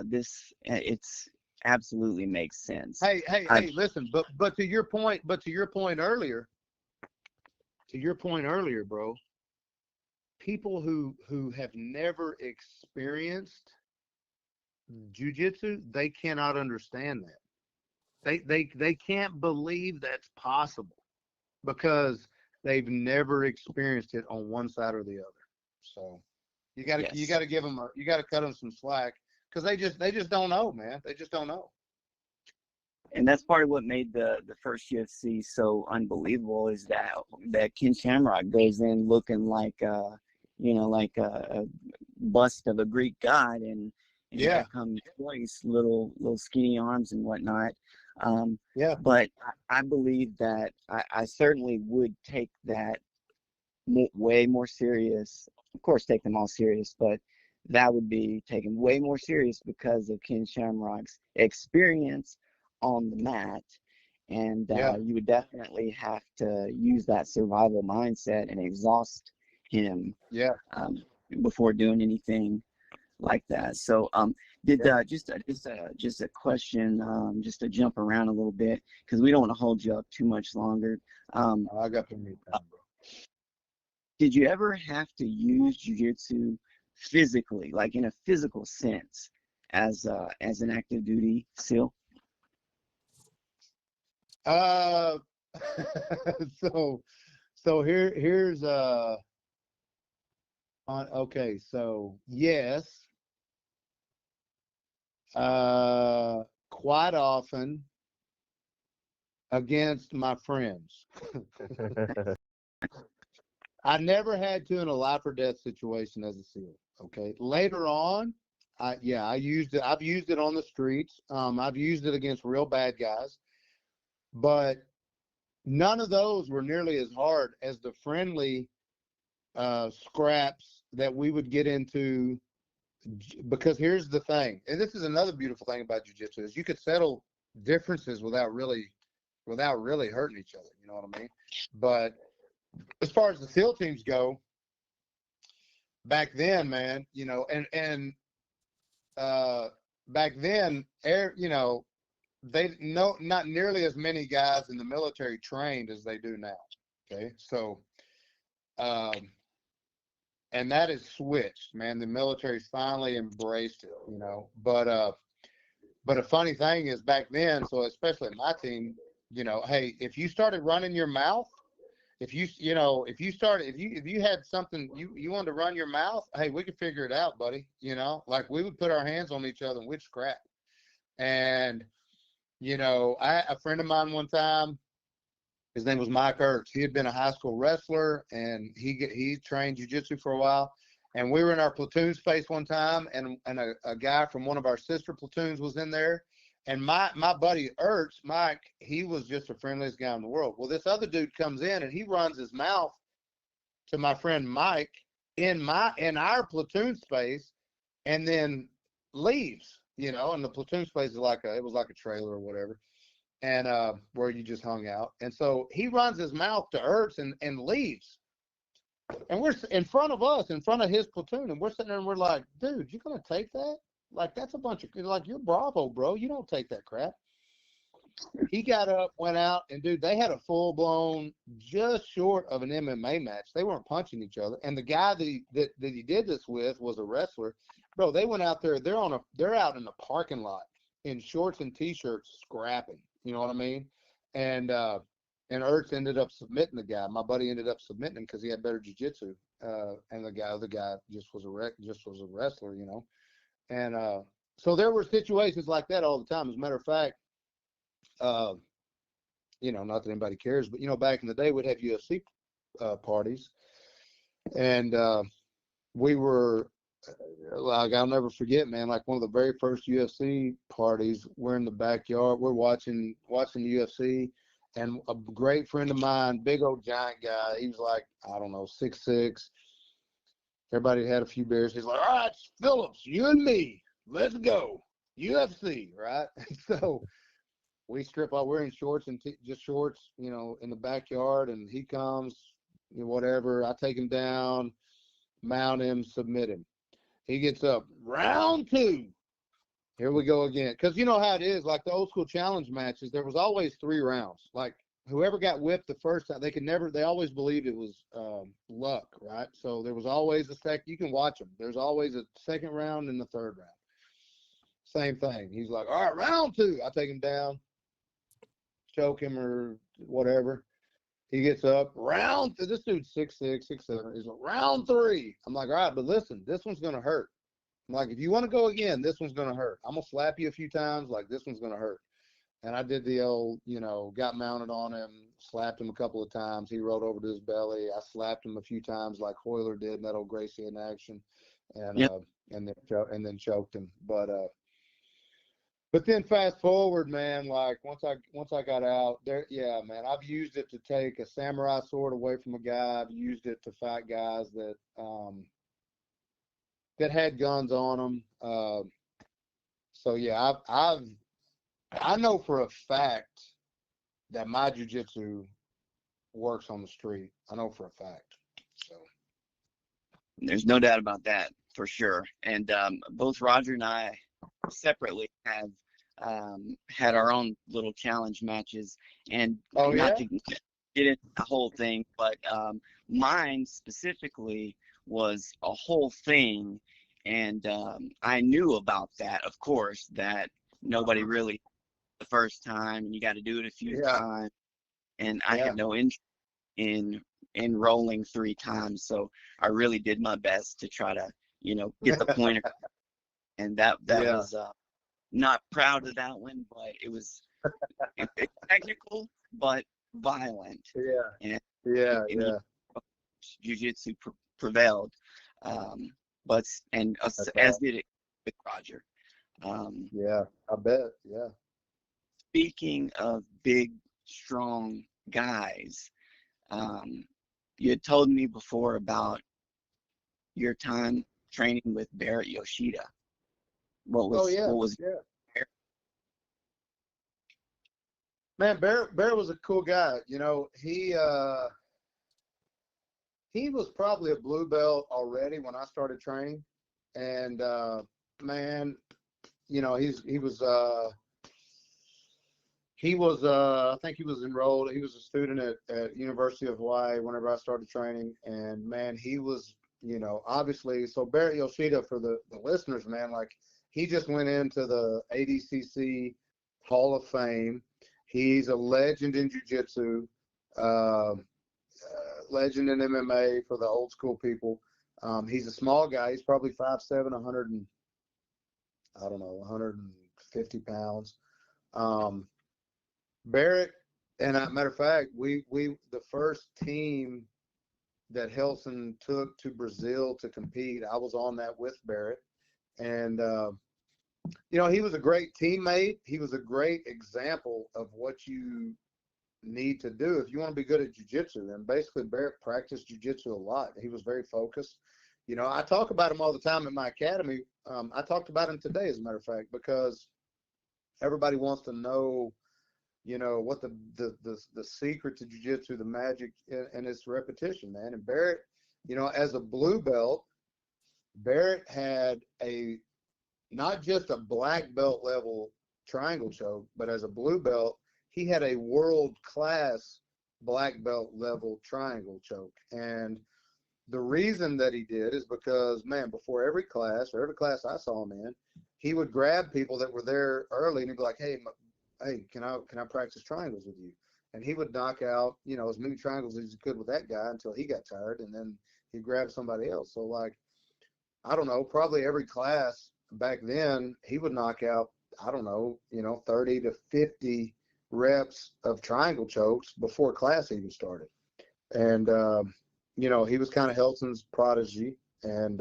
this, it's absolutely makes sense. Hey, listen, but to your point earlier, bro, people who have never experienced jiu-jitsu, they cannot understand that. They can't believe that's possible because they've never experienced it on one side or the other. So you got to give them you got to cut them some slack because they just don't know, man. They just don't know. And that's part of what made the first UFC so unbelievable is that Ken Shamrock goes in looking like like a bust of a Greek god, and Yeah, comes twice, little skinny arms and whatnot. yeah, But I believe that I certainly would take that way more serious. Of course, take them all serious, but that would be taken way more serious because of Ken Shamrock's experience on the mat. And yeah, you would definitely have to use that survival mindset and exhaust him yeah. before doing anything like that. So did Yeah. just a question, just to jump around a little bit because we don't want to hold you up too much longer. I got plenty of time, bro. Did you ever have to use jiu-jitsu physically, like in a physical sense, as an active duty SEAL? So here's okay, so yes, quite often against my friends. I never had to in a life or death situation as a SEAL. Okay. Later on, I used it. I've used it on the streets. I've used it against real bad guys, but none of those were nearly as hard as the friendly scraps that we would get into. Because here's the thing, and this is another beautiful thing about jiu-jitsu is you could settle differences without really hurting each other. You know what I mean? But as far as the SEAL teams go, back then, man, and back then, not nearly as many guys in the military trained as they do now. Okay, so, and that has switched, man. The military's finally embraced it, But a funny thing is back then, so especially my team, hey, if you started running your mouth. If you had something you wanted to run your mouth, hey, we could figure it out, buddy. Like we would put our hands on each other and we'd scrap. And you know, a friend of mine one time, his name was Mike Ertz. He had been a high school wrestler, and he trained jiu-jitsu for a while. And we were in our platoon space one time, and a guy from one of our sister platoons was in there. And my buddy Ertz, Mike, he was just the friendliest guy in the world. Well, this other dude comes in, and he runs his mouth to my friend Mike in our platoon space, and then leaves. You know, and the platoon space is it was like a trailer or whatever, and where you just hung out. And so he runs his mouth to Ertz and leaves. And we're in front of us, in front of his platoon, and we're sitting there and we're like, dude, you gonna take that? Like, that's a bunch of, like, you're Bravo, bro. You don't take that crap. He got up, went out, and dude, they had a full blown, just short of an MMA match. They weren't punching each other. And the guy that he did this with was a wrestler. Bro, they went out there, they're out in the parking lot in shorts and t-shirts scrapping. You know what I mean? And Ertz ended up submitting the guy. My buddy ended up submitting him because he had better jiu-jitsu. And the guy just was a wrestler, you know. And so there were situations like that all the time. As a matter of fact, you know, not that anybody cares, but, you know, back in the day, we'd have UFC parties. And we were, like, I'll never forget, man, like one of the very first UFC parties, we're in the backyard, we're watching the UFC. And a great friend of mine, big old giant guy, he was like, I don't know, 6'6". Everybody had a few beers. He's like, all right, Phillips, you and me, let's go. UFC, right? So we strip off. We're in shorts and just shorts, you know, in the backyard. And he comes, you know, whatever. I take him down, mount him, submit him. He gets up. Round 2. Here we go again. Because you know how it is, like the old school challenge matches, there was always 3 rounds. Like, whoever got whipped the first time, they always believed it was luck, right? So there was always you can watch them. There's always a second round and the third round. Same thing. He's like, all right, round 2. I take him down, choke him or whatever. He gets up. This dude's 6'6", 6'7". He's like, round 3. I'm like, all right, but listen, this one's going to hurt. I'm like, if you want to go again, this one's going to hurt. I'm going to slap you a few times. Like, this one's going to hurt. And I did the old, you know, got mounted on him, slapped him a couple of times. He rolled over to his belly. I slapped him a few times like Hoyler did in that old Gracie in action, and Yep. and then choked him. But then fast forward, man, like once I got out there, yeah, man, I've used it to take a samurai sword away from a guy. I've used it to fight guys that had guns on them. So yeah, I know for a fact that my jiu-jitsu works on the street. I know for a fact. So There's no doubt about that, for sure. And both Roger and I separately have had our own little challenge matches. And not to get into the whole thing, but mine specifically was a whole thing. And I knew about that, of course, that nobody really the first time, and you got to do it a few times. And I had no interest in rolling 3 times, so I really did my best to try to, you know, get the point. And that was not proud of that one, but it was technical but violent. And Jiu-Jitsu prevailed, but as did it with Roger. I bet. Yeah. Speaking of big, strong guys, you had told me before about your time training with Barrett Yoshida. What was Man, Barrett was a cool guy. You know, he was probably a blue belt already when I started training. And man, you know, I think he was enrolled. He was a student at University of Hawaii whenever I started training. And man, he was, you know, obviously, so Barrett Yoshida, for the listeners, man, like, he just went into the ADCC Hall of Fame. He's a legend in jiu-jitsu, legend in MMA for the old school people. He's a small guy. He's probably 5'7", 150 pounds. Barrett, and matter of fact, we the first team that Helson took to Brazil to compete, I was on that with Barrett. And, you know, he was a great teammate. He was a great example of what you need to do if you want to be good at jiu-jitsu. And basically, Barrett practiced jiu-jitsu a lot. He was very focused. You know, I talk about him all the time at my academy. I talked about him today, as a matter of fact, because everybody wants to know, you know, what the secret to jiu-jitsu, the magic, and its repetition, man. And Barrett, you know, as a blue belt, Barrett had not just a black belt level triangle choke, but as a blue belt, he had a world-class black belt level triangle choke. And the reason that he did is because, man, before every class I saw him in, he would grab people that were there early and he'd be like, hey, can I practice triangles with you? And he would knock out, you know, as many triangles as he could with that guy until he got tired, and then he'd grab somebody else. So, like, I don't know, probably every class back then, he would knock out, I don't know, you know, 30 to 50 reps of triangle chokes before class even started. And, you know, he was kind of Helson's prodigy. And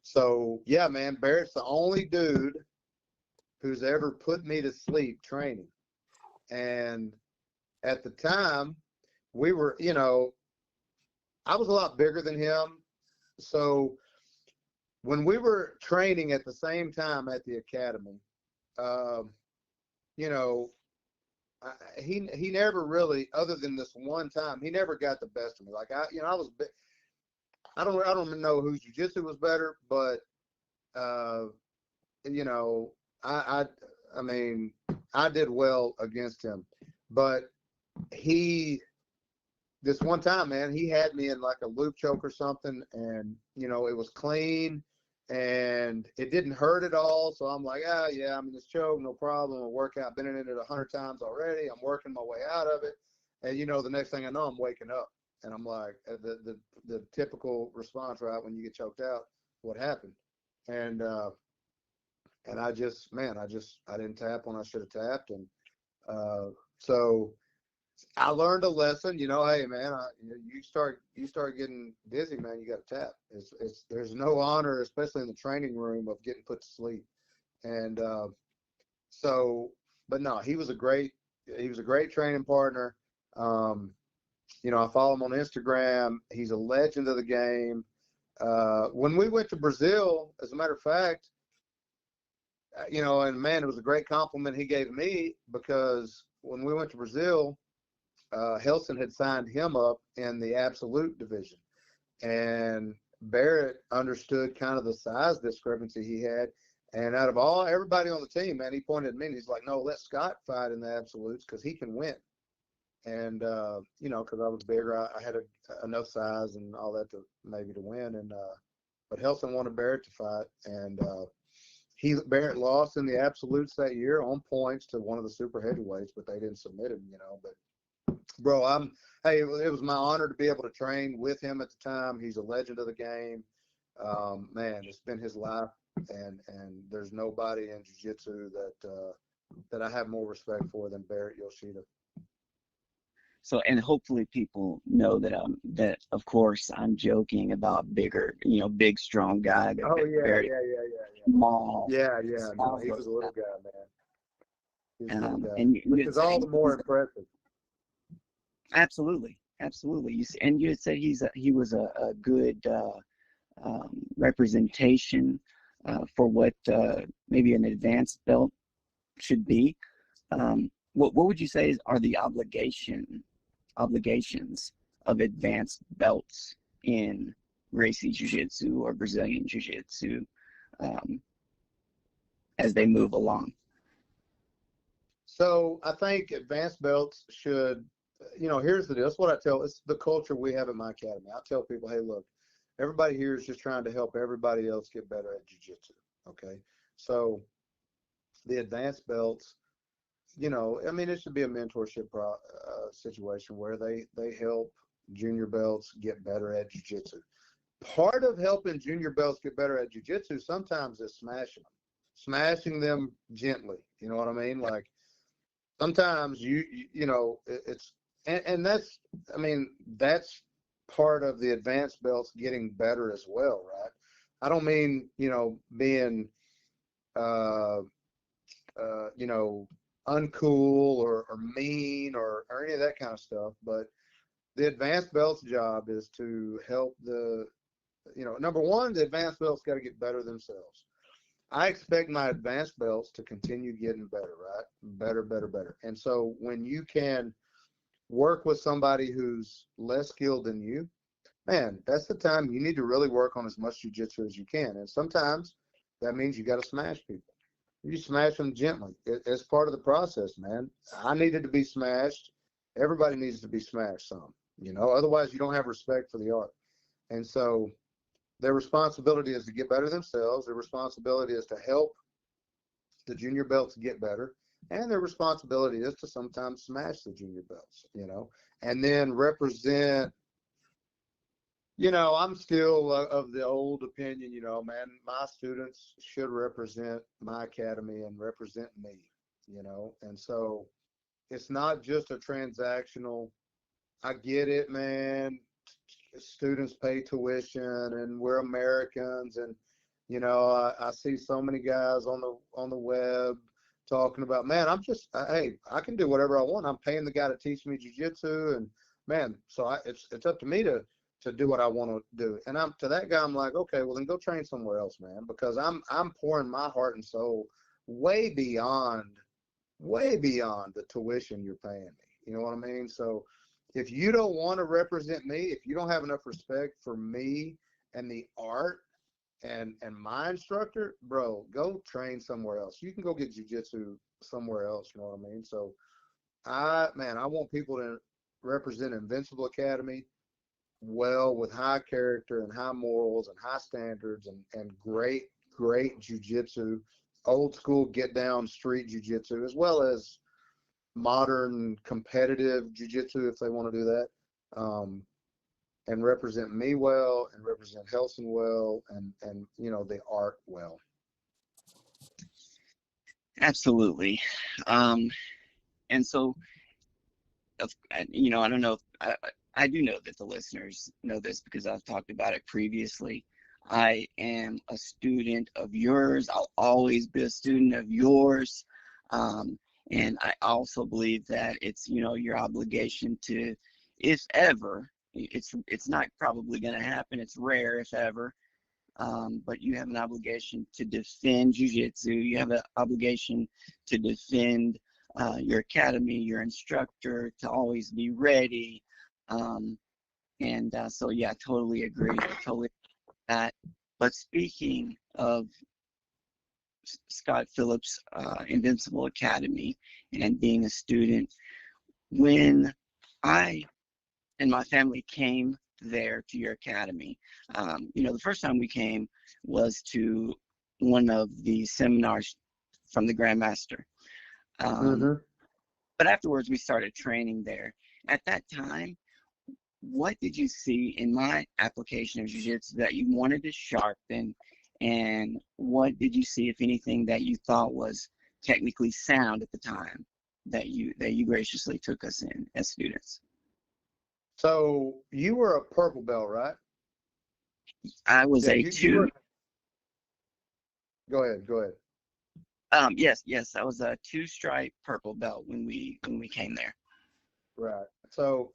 so, yeah, man, Barrett's the only dude who's ever put me to sleep training. And at the time, we were, you know, I was a lot bigger than him. So when we were training at the same time at the academy, you know, he never really, other than this one time, he never got the best of me. Like, I was, I don't know whose jiu-jitsu was better, but, you know, I mean, I did well against him, but this one time, man, he had me in like a loop choke or something, and, you know, it was clean and it didn't hurt at all. So I'm like, yeah, I'm in this choke, no problem. I'll work out. Been in it 100 times already. I'm working my way out of it. And, you know, the next thing I know, I'm waking up and I'm like, the typical response, right, when you get choked out, what happened? And I didn't tap when I should have tapped. And so I learned a lesson, you know, hey, man, you start getting dizzy, man, you got to tap. There's no honor, especially in the training room, of getting put to sleep. And but no, he was a great training partner. You know, I follow him on Instagram. He's a legend of the game. When we went to Brazil, as a matter of fact, you know, and man, it was a great compliment he gave me, because when we went to Brazil, Helson had signed him up in the absolute division, and Barrett understood kind of the size discrepancy he had. And out of everybody on the team, man, he pointed at me and he's like, no, let Scott fight in the absolutes because he can win. And, you know, because I was bigger, I had enough size and all that to win. And, but Helson wanted Barrett to fight. And Barrett lost in the absolutes that year on points to one of the super heavyweights, but they didn't submit him, you know. But, bro, it was my honor to be able to train with him at the time. He's a legend of the game. Man, it's been his life. And there's nobody in jiu-jitsu that I have more respect for than Barrett Yosa. So, and hopefully people know that that of course I'm joking about bigger, you know, big strong guy. Oh yeah. Small. Yeah. No, he was a little guy, man. He was a little guy, and which is all the more impressive. Absolutely. You said he was a good representation for what maybe an advanced belt should be. What would you say are the obligations of advanced belts in Gracie Jiu-Jitsu or Brazilian Jiu-Jitsu as they move along? So I think advanced belts should, you know, here's the deal. That's what I tell. It's the culture we have at my academy. I tell people, hey, look, everybody here is just trying to help everybody else get better at jiu-jitsu. Okay. So the advanced belts, you know, I mean, it should be a mentorship situation where they help junior belts get better at jiu-jitsu. Part of helping junior belts get better at jiu-jitsu sometimes is smashing them. smashing them gently. You know what I mean? Like sometimes you know, and that's, I mean, that's part of the advanced belts getting better as well, right? I don't mean, you know, being, you know, uncool or mean or any of that kind of stuff, but the advanced belts job is to help the, you know, number one, the advanced belts got to get better themselves. I expect my advanced belts to continue getting better, right? Better, better, better. And so when you can work with somebody who's less skilled than you, man, that's the time you need to really work on as much jiu-jitsu as you can. And sometimes that means you got to smash people. You smash them gently. It's part of the process, man. I needed to be smashed. Everybody needs to be smashed some, you know, otherwise you don't have respect for the art. And so their responsibility is to get better themselves. Their responsibility is to help the junior belts get better. And their responsibility is to sometimes smash the junior belts, you know, and then represent. You know, I'm still of the old opinion, you know, man, my students should represent my academy and represent me, you know. And so it's not just a transactional, I get it, man. Students pay tuition and we're Americans. And, you know, I see so many guys on the web talking about, man, hey, I can do whatever I want. I'm paying the guy to teach me jiu-jitsu. And, man, so it's up to me to do what I want to do. And to that guy, I'm like, okay, well then go train somewhere else, man, because I'm pouring my heart and soul way beyond the tuition you're paying me. You know what I mean? So if you don't want to represent me, if you don't have enough respect for me and the art and my instructor, bro, go train somewhere else. You can go get jiu-jitsu somewhere else. You know what I mean? So I want people to represent Invincible Academy well, with high character and high morals and high standards and great jiu-jitsu, old school get down street jiu-jitsu, as well as modern competitive jiu-jitsu if they want to do that, and represent me well and represent Helson well and you know, the art well. Absolutely. And so, you know, I don't know if I do know that the listeners know this because I've talked about it previously. I am a student of yours. I'll always be a student of yours. And I also believe that it's, you know, your obligation to, if ever, it's not probably going to happen. It's rare, if ever. But you have an obligation to defend jiu-jitsu. You have an obligation to defend your academy, your instructor, to always be ready. So yeah, I totally agree. Totally that. But speaking of Scott Phillips, Invincible Academy, and being a student, when I and my family came there to your academy, you know, the first time we came was to one of the seminars from the Grandmaster. But afterwards, we started training there. At that time, what did you see in my application of jiu-jitsu that you wanted to sharpen, and what did you see, if anything, that you thought was technically sound at the time that you graciously took us in as students? So you were a purple belt, right? I was a two. Go ahead. Yes, I was a two-stripe purple belt when we came there. Right. So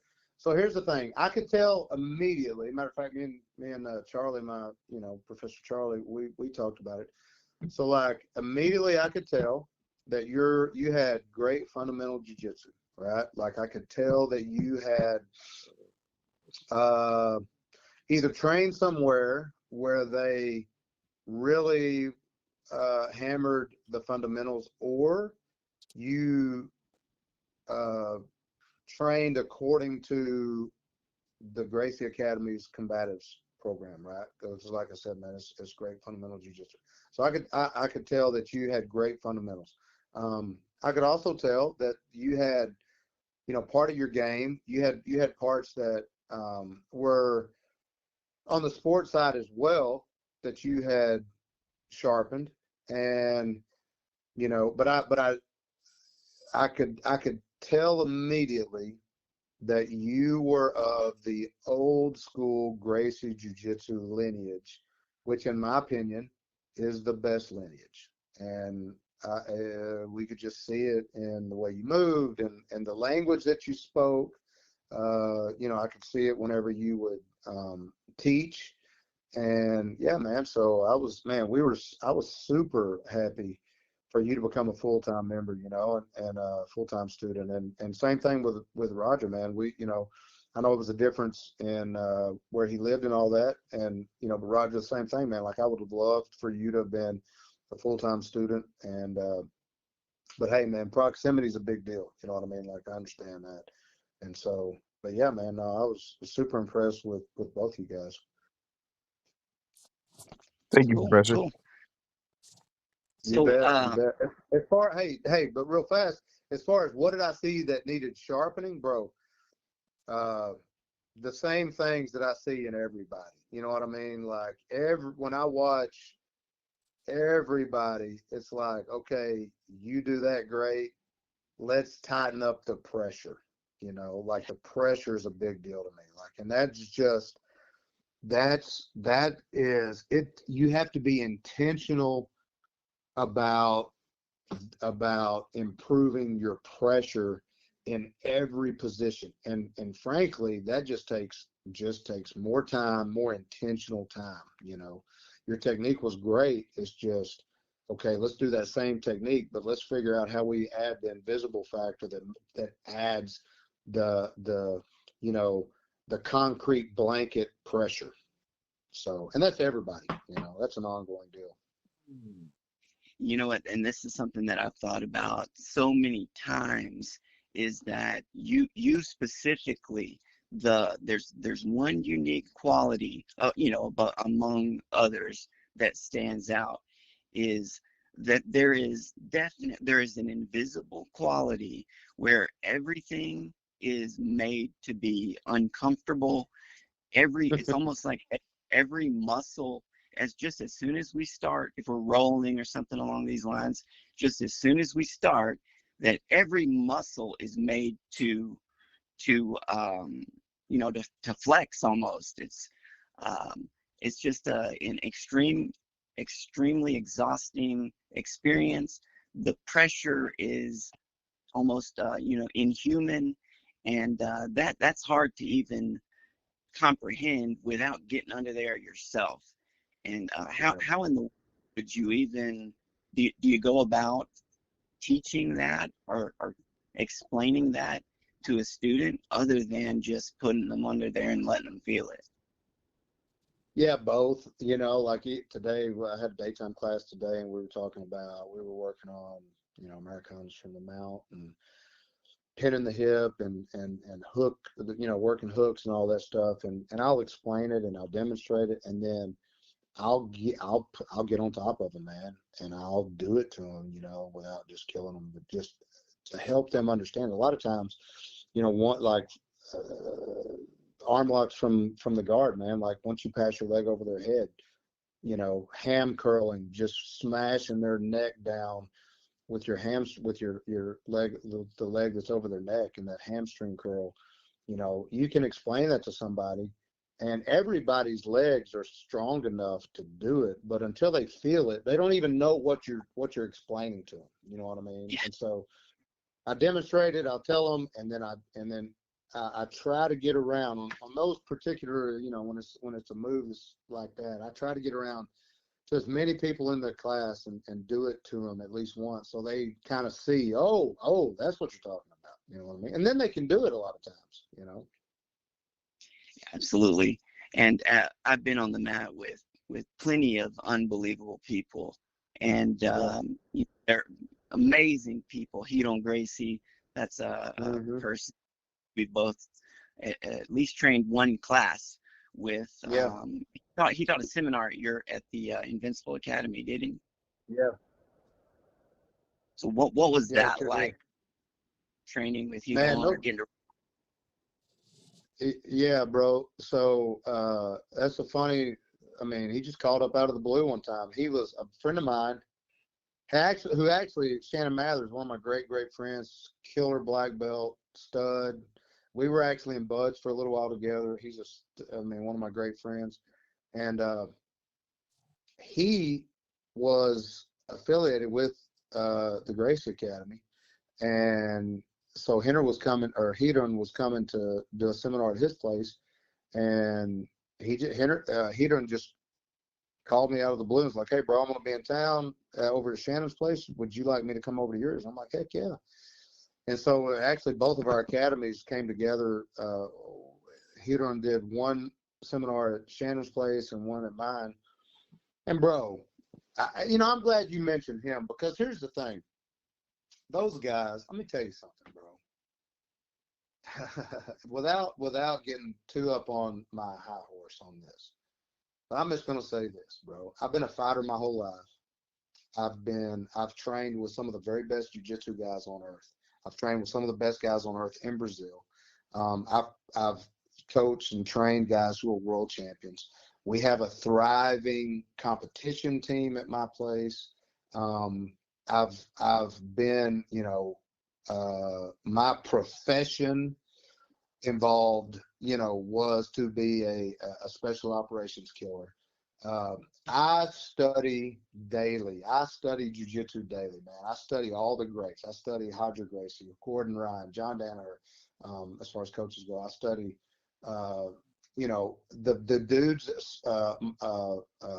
here's the thing. I could tell immediately. Matter of fact, me and Charlie, my, you know, Professor Charlie, we talked about it. So like immediately I could tell that you had great fundamental jiu-jitsu, right? Like I could tell that you had either trained somewhere where they really hammered the fundamentals, or you trained according to the Gracie Academy's combatives program, right? Because like I said, man, it's great fundamental jiu-jitsu. So I could tell that you had great fundamentals. I could also tell that you had, you know, part of your game, you had parts that were on the sports side as well that you had sharpened, And, you know, I could tell immediately that you were of the old school Gracie Jiu-Jitsu lineage, which in my opinion is the best lineage. And we could just see it in the way you moved and the language that you spoke. You know, I could see it whenever you would teach. And yeah, man, so I was super happy for you to become a full-time member, you know, and a full-time student. And same thing with Roger, man. You know, I know it was a difference in where he lived and all that. And, you know, but Roger, the same thing, man. Like I would have loved for you to have been a full-time student. And, but hey, man, proximity is a big deal. You know what I mean? Like I understand that. And so, but yeah, man, no, I was super impressed with both you guys. Thank you, Cool, Professor. cool. You So, bet, you bet. As far, hey, but real fast, as far as what did I see that needed sharpening, bro? The same things that I see in everybody. You know what I mean? Like when I watch everybody, it's like, okay, you do that great. Let's tighten up the pressure. You know, like the pressure is a big deal to me. Like, and that is it. You have to be intentional about improving your pressure in every position, and frankly that just takes more time, more intentional time. You know, your technique was great. It's just, okay, let's do that same technique, but let's figure out how we add the invisible factor that adds the you know, the concrete blanket pressure. So, and that's everybody, you know, that's an ongoing deal. you know what, and this is something that I've thought about so many times, is that you specifically, there's one unique quality, you know, but among others that stands out, is that there is an invisible quality where everything is made to be uncomfortable. It's almost like every muscle, as soon as we start, if we're rolling or something along these lines, just as soon as we start, that every muscle is made to you know, to flex almost. It's just an extremely exhausting experience. The pressure is almost you know, inhuman, and that's hard to even comprehend without getting under there yourself. And how in the world would you even do you go about teaching that, or explaining that to a student, other than just putting them under there and letting them feel it? Yeah, both. You know, like today, I had a daytime class today, and we were working on, you know, Americans from the mount and pinning the hip and hook, you know, working hooks and all that stuff. And I'll explain it and I'll demonstrate it, and then I'll get on top of them, man, and I'll do it to them, you know, without just killing them, but just to help them understand. A lot of times, you know, arm locks from the guard, man. Like once you pass your leg over their head, you know, ham curling, just smashing their neck down with your leg, the leg that's over their neck, and that hamstring curl. You know, you can explain that to somebody, and everybody's legs are strong enough to do it, but until they feel it, they don't even know what you're explaining to them. You know what I mean? Yeah. And so I demonstrate it, I'll tell them, and then I try to get around on those particular, you know, when it's a move like that, I try to get around to as many people in the class and do it to them at least once, so they kind of see, oh, that's what you're talking about. You know what I mean? And then they can do it a lot of times, you know? Absolutely. And I've been on the mat with plenty of unbelievable people, and they're amazing people. Hito Gracie, that's a person we both at least trained one class with. Yeah. He taught a seminar at the Invincible Academy, did he? Yeah. So what was Yeah, that sure like, did. training with Hito, Man, or getting to... yeah, bro. So that's a funny. I mean, he just called up out of the blue one time. He was a friend of mine. Shannon Mathers, one of my great friends, killer black belt, stud. We were actually in buds for a little while together. He's one of my great friends. And he was affiliated with the Gracie Academy. And so Hedron was coming to do a seminar at his place. And Hedron just called me out of the blue and was like, "Hey, bro, I'm going to be in town over to Shannon's place. Would you like me to come over to yours?" I'm like, "Heck yeah." And so actually both of our academies came together. Hedron did one seminar at Shannon's place and one at mine. And, bro, I'm glad you mentioned him, because here's the thing. Those guys, let me tell you something, bro. without getting too up on my high horse on this, but I'm just going to say this, bro. I've been a fighter my whole life. I've trained with some of the very best jiu-jitsu guys on earth. I've trained with some of the best guys on earth in Brazil. I've coached and trained guys who are world champions. We have a thriving competition team at my place. I've been, my profession involved, was to be a special operations killer. I study daily. I study jiu-jitsu daily, man. I study all the greats. I study Gracie, Gordon Ryan, John Danaher, as far as coaches go. I study, the dudes,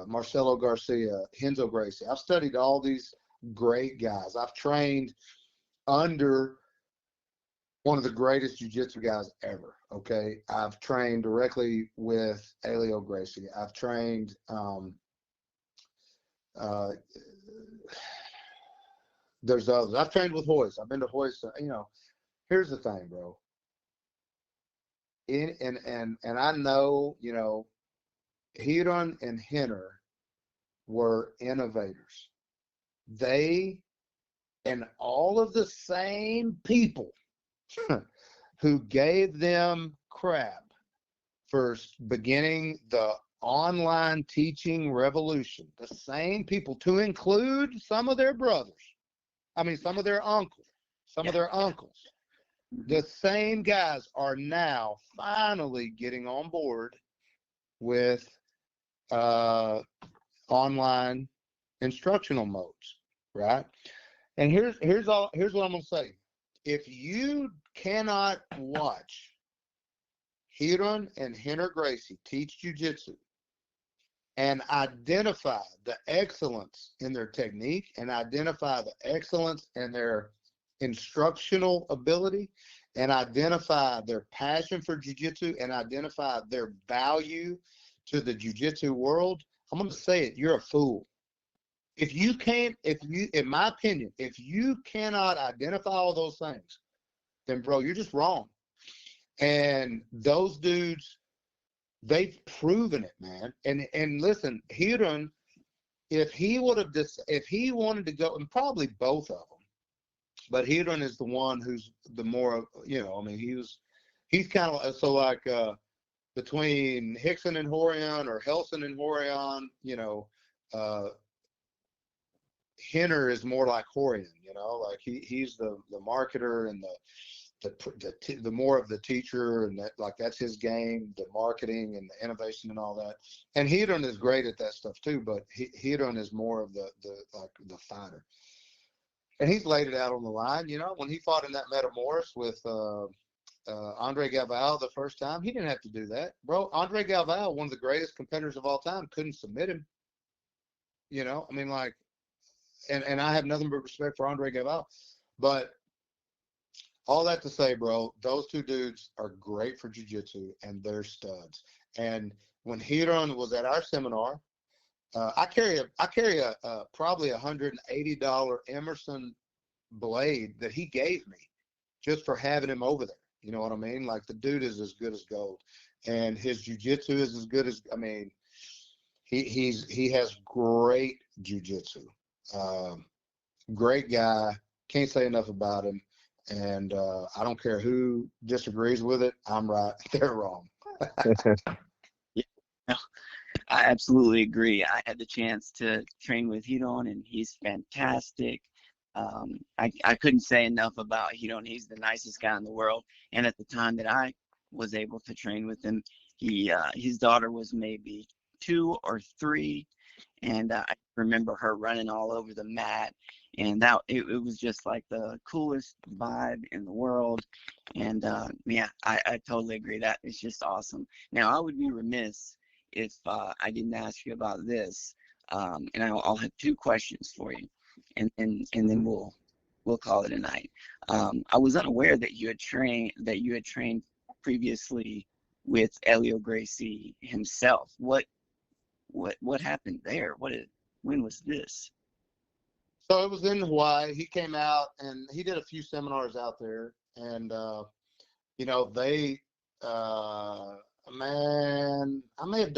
Marcelo Garcia, Renzo Gracie. I've studied all these great guys. I've trained under one of the greatest jiu-jitsu guys ever. Okay. I've trained directly with Elio Gracie. I've trained, there's others. I've trained with Hoist. I've been to Hoist. Here's the thing, bro. And I know, Hedron and Henner were innovators. They and all of the same people who gave them crap for beginning the online teaching revolution, the same people, to include some of their brothers, some of their uncles, the same guys are now finally getting on board with online instructional modes, right? And here's what I'm gonna say. If you cannot watch Hedron and Henner Gracie teach jiu-jitsu and identify the excellence in their technique and identify the excellence in their instructional ability and identify their passion for jiu-jitsu and identify their value to the jiu-jitsu world, I'm going to say it, you're a fool. In my opinion, if you cannot identify all those things, then, bro, you're just wrong. And those dudes, they've proven it, man. And listen, Hedron, if he wanted to go, and probably both of them, but Hedron is the one who's the more, he's kind of, so like between Hickson and Horion or Helson and Horion, Henner is more like Horion, like he's the marketer and the more of the teacher, and that's his game, the marketing and the innovation and all that. And Hedron is great at that stuff too, but Hedron is more of the fighter. And he's laid it out on the line, when he fought in that Metamoris with Andre Galvao the first time, he didn't have to do that, bro. Andre Galvao, one of the greatest competitors of all time, couldn't submit him. And I have nothing but respect for Andre Galvao, but all that to say, bro, those two dudes are great for jiu-jitsu, and they're studs. And when Hedron was at our seminar, I carry a probably $180 Jimerson blade that he gave me just for having him over there. You know what I mean? Like, the dude is as good as gold, and his jiu-jitsu is as good as, he has great jiu-jitsu. Great guy. Can't say enough about him. And I don't care who disagrees with it. I'm right. They're wrong. Yeah. I absolutely agree. I had the chance to train with Hidon, and he's fantastic. I couldn't say enough about Hidon. He's the nicest guy in the world. And at the time that I was able to train with him, his daughter was maybe 2 or 3, and I remember her running all over the mat, and it was just like the coolest vibe in the world. And yeah, I totally agree. That it's just awesome. Now I would be remiss if I didn't ask you about this, and I'll have 2 questions for you, and then we'll call it a night. I was unaware that you had trained previously with Elio Gracie himself. What happened there? When was this? So it was in Hawaii. He came out and he did a few seminars out there, and they, man, I may have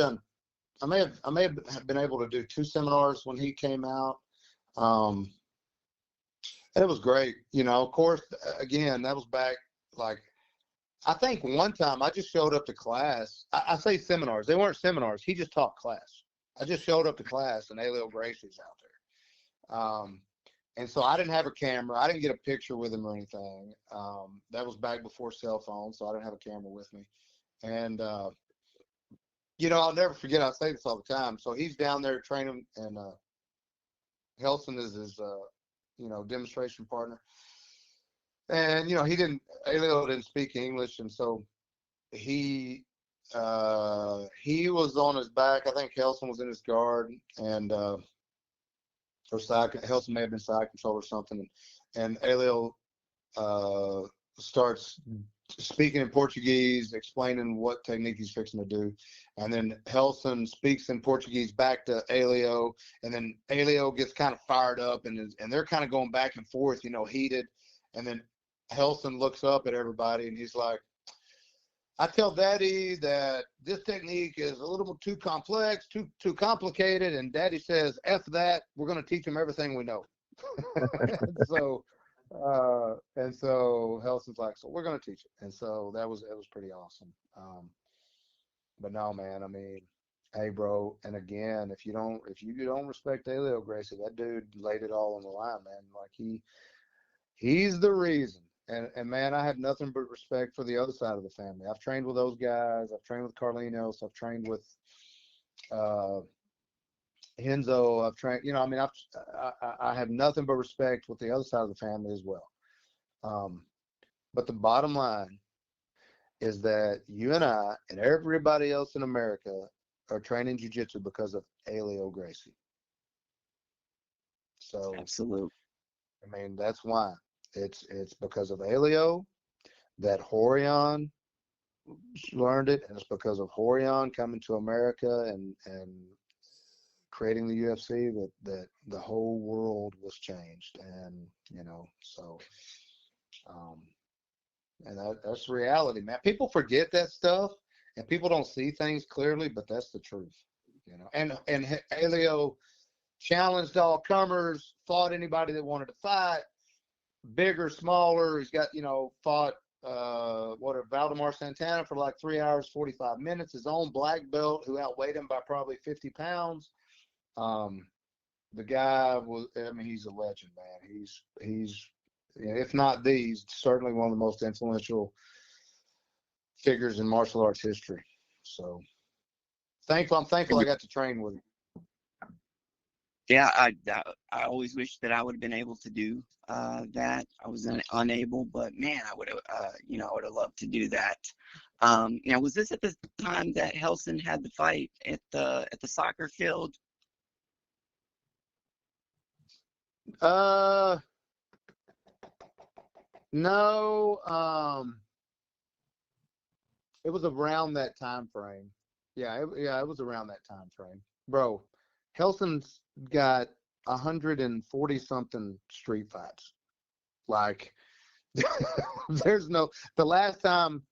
been able to do 2 seminars when he came out. And it was great. Of course, again, that was back, like, I think one time I just showed up to class. I say seminars. They weren't seminars. He just taught class. I just showed up to class, and Elio Gracie's out there. And so I didn't have a camera. I didn't get a picture with him or anything. That was back before cell phones, so I didn't have a camera with me. And, I'll never forget. I say this all the time. So he's down there training, and Helson is his, demonstration partner. And, Elio didn't speak English, and so he was on his back. I think Helson was in his guard, and or side, Helson may have been side control or something. And Elio starts speaking in Portuguese, explaining what technique he's fixing to do. And then Helson speaks in Portuguese back to Elio, and then Elio gets kind of fired up, and they're kind of going back and forth, heated. And then Helson looks up at everybody, and he's like, I tell Daddy that this technique is a little too complex, too complicated, and Daddy says, F that, we're going to teach him everything we know. And so Helson's like, so we're going to teach it. And so it was pretty awesome. But no, man, I mean, hey, bro, and again, if you don't respect Elio Gracie, that dude laid it all on the line, man. Like he's the reason. And man, I have nothing but respect for the other side of the family. I've trained with those guys. I've trained with Carlinos. I've trained with Henzo. I've trained, I have nothing but respect with the other side of the family as well. But the bottom line is that you and I and everybody else in America are training jiu-jitsu because of Elio Gracie. So Absolutely. I mean, that's why. It's because of Elio that Horion learned it, and it's because of Horion coming to America and creating the UFC that the whole world was changed. And so and that's reality, man. People forget that stuff, and people don't see things clearly, but that's the truth. And Elio challenged all comers, fought anybody that wanted to fight, bigger, smaller. He's got, fought Valdemar Santana for like 3 hours, 45 minutes, his own black belt who outweighed him by probably 50 pounds. The guy he's a legend, man. He's if not these, certainly one of the most influential figures in martial arts history. So I'm thankful I got to train with him. Yeah, I always wish that I would have been able to do that. I was unable, but man, I would have loved to do that. Was this at the time that Helson had the fight at the soccer field? No, it was around that time frame. Yeah, it was around that time frame, bro. Helson's got 140 something street fights. Like, there's not the last time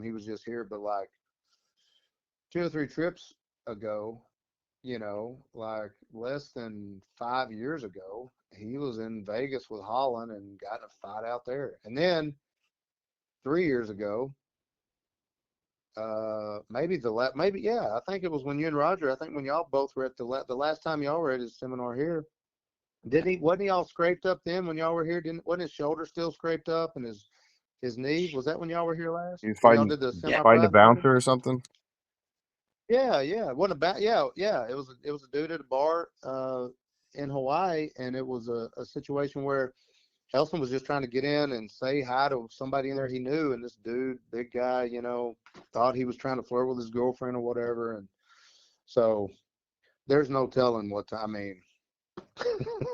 he was just here, but like 2 or 3 trips ago, like less than 5 years ago, he was in Vegas with Holland and got in a fight out there. And then 3 years ago, yeah, I think it was when you and Roger, I think when y'all both were at the last time y'all were at his seminar here. Wasn't he all scraped up then when y'all were here? Wasn't his shoulder still scraped up and his knee? Was that when y'all were here last? He was When y'all fighting did the Yeah. fighting a semi-private? bouncer or something. Yeah, yeah. It wasn't about, yeah, yeah. It was a dude at a bar in Hawaii, and it was a situation where Helson was just trying to get in and say hi to somebody in there he knew, and this dude, big guy, thought he was trying to flirt with his girlfriend or whatever, and so there's no telling I mean,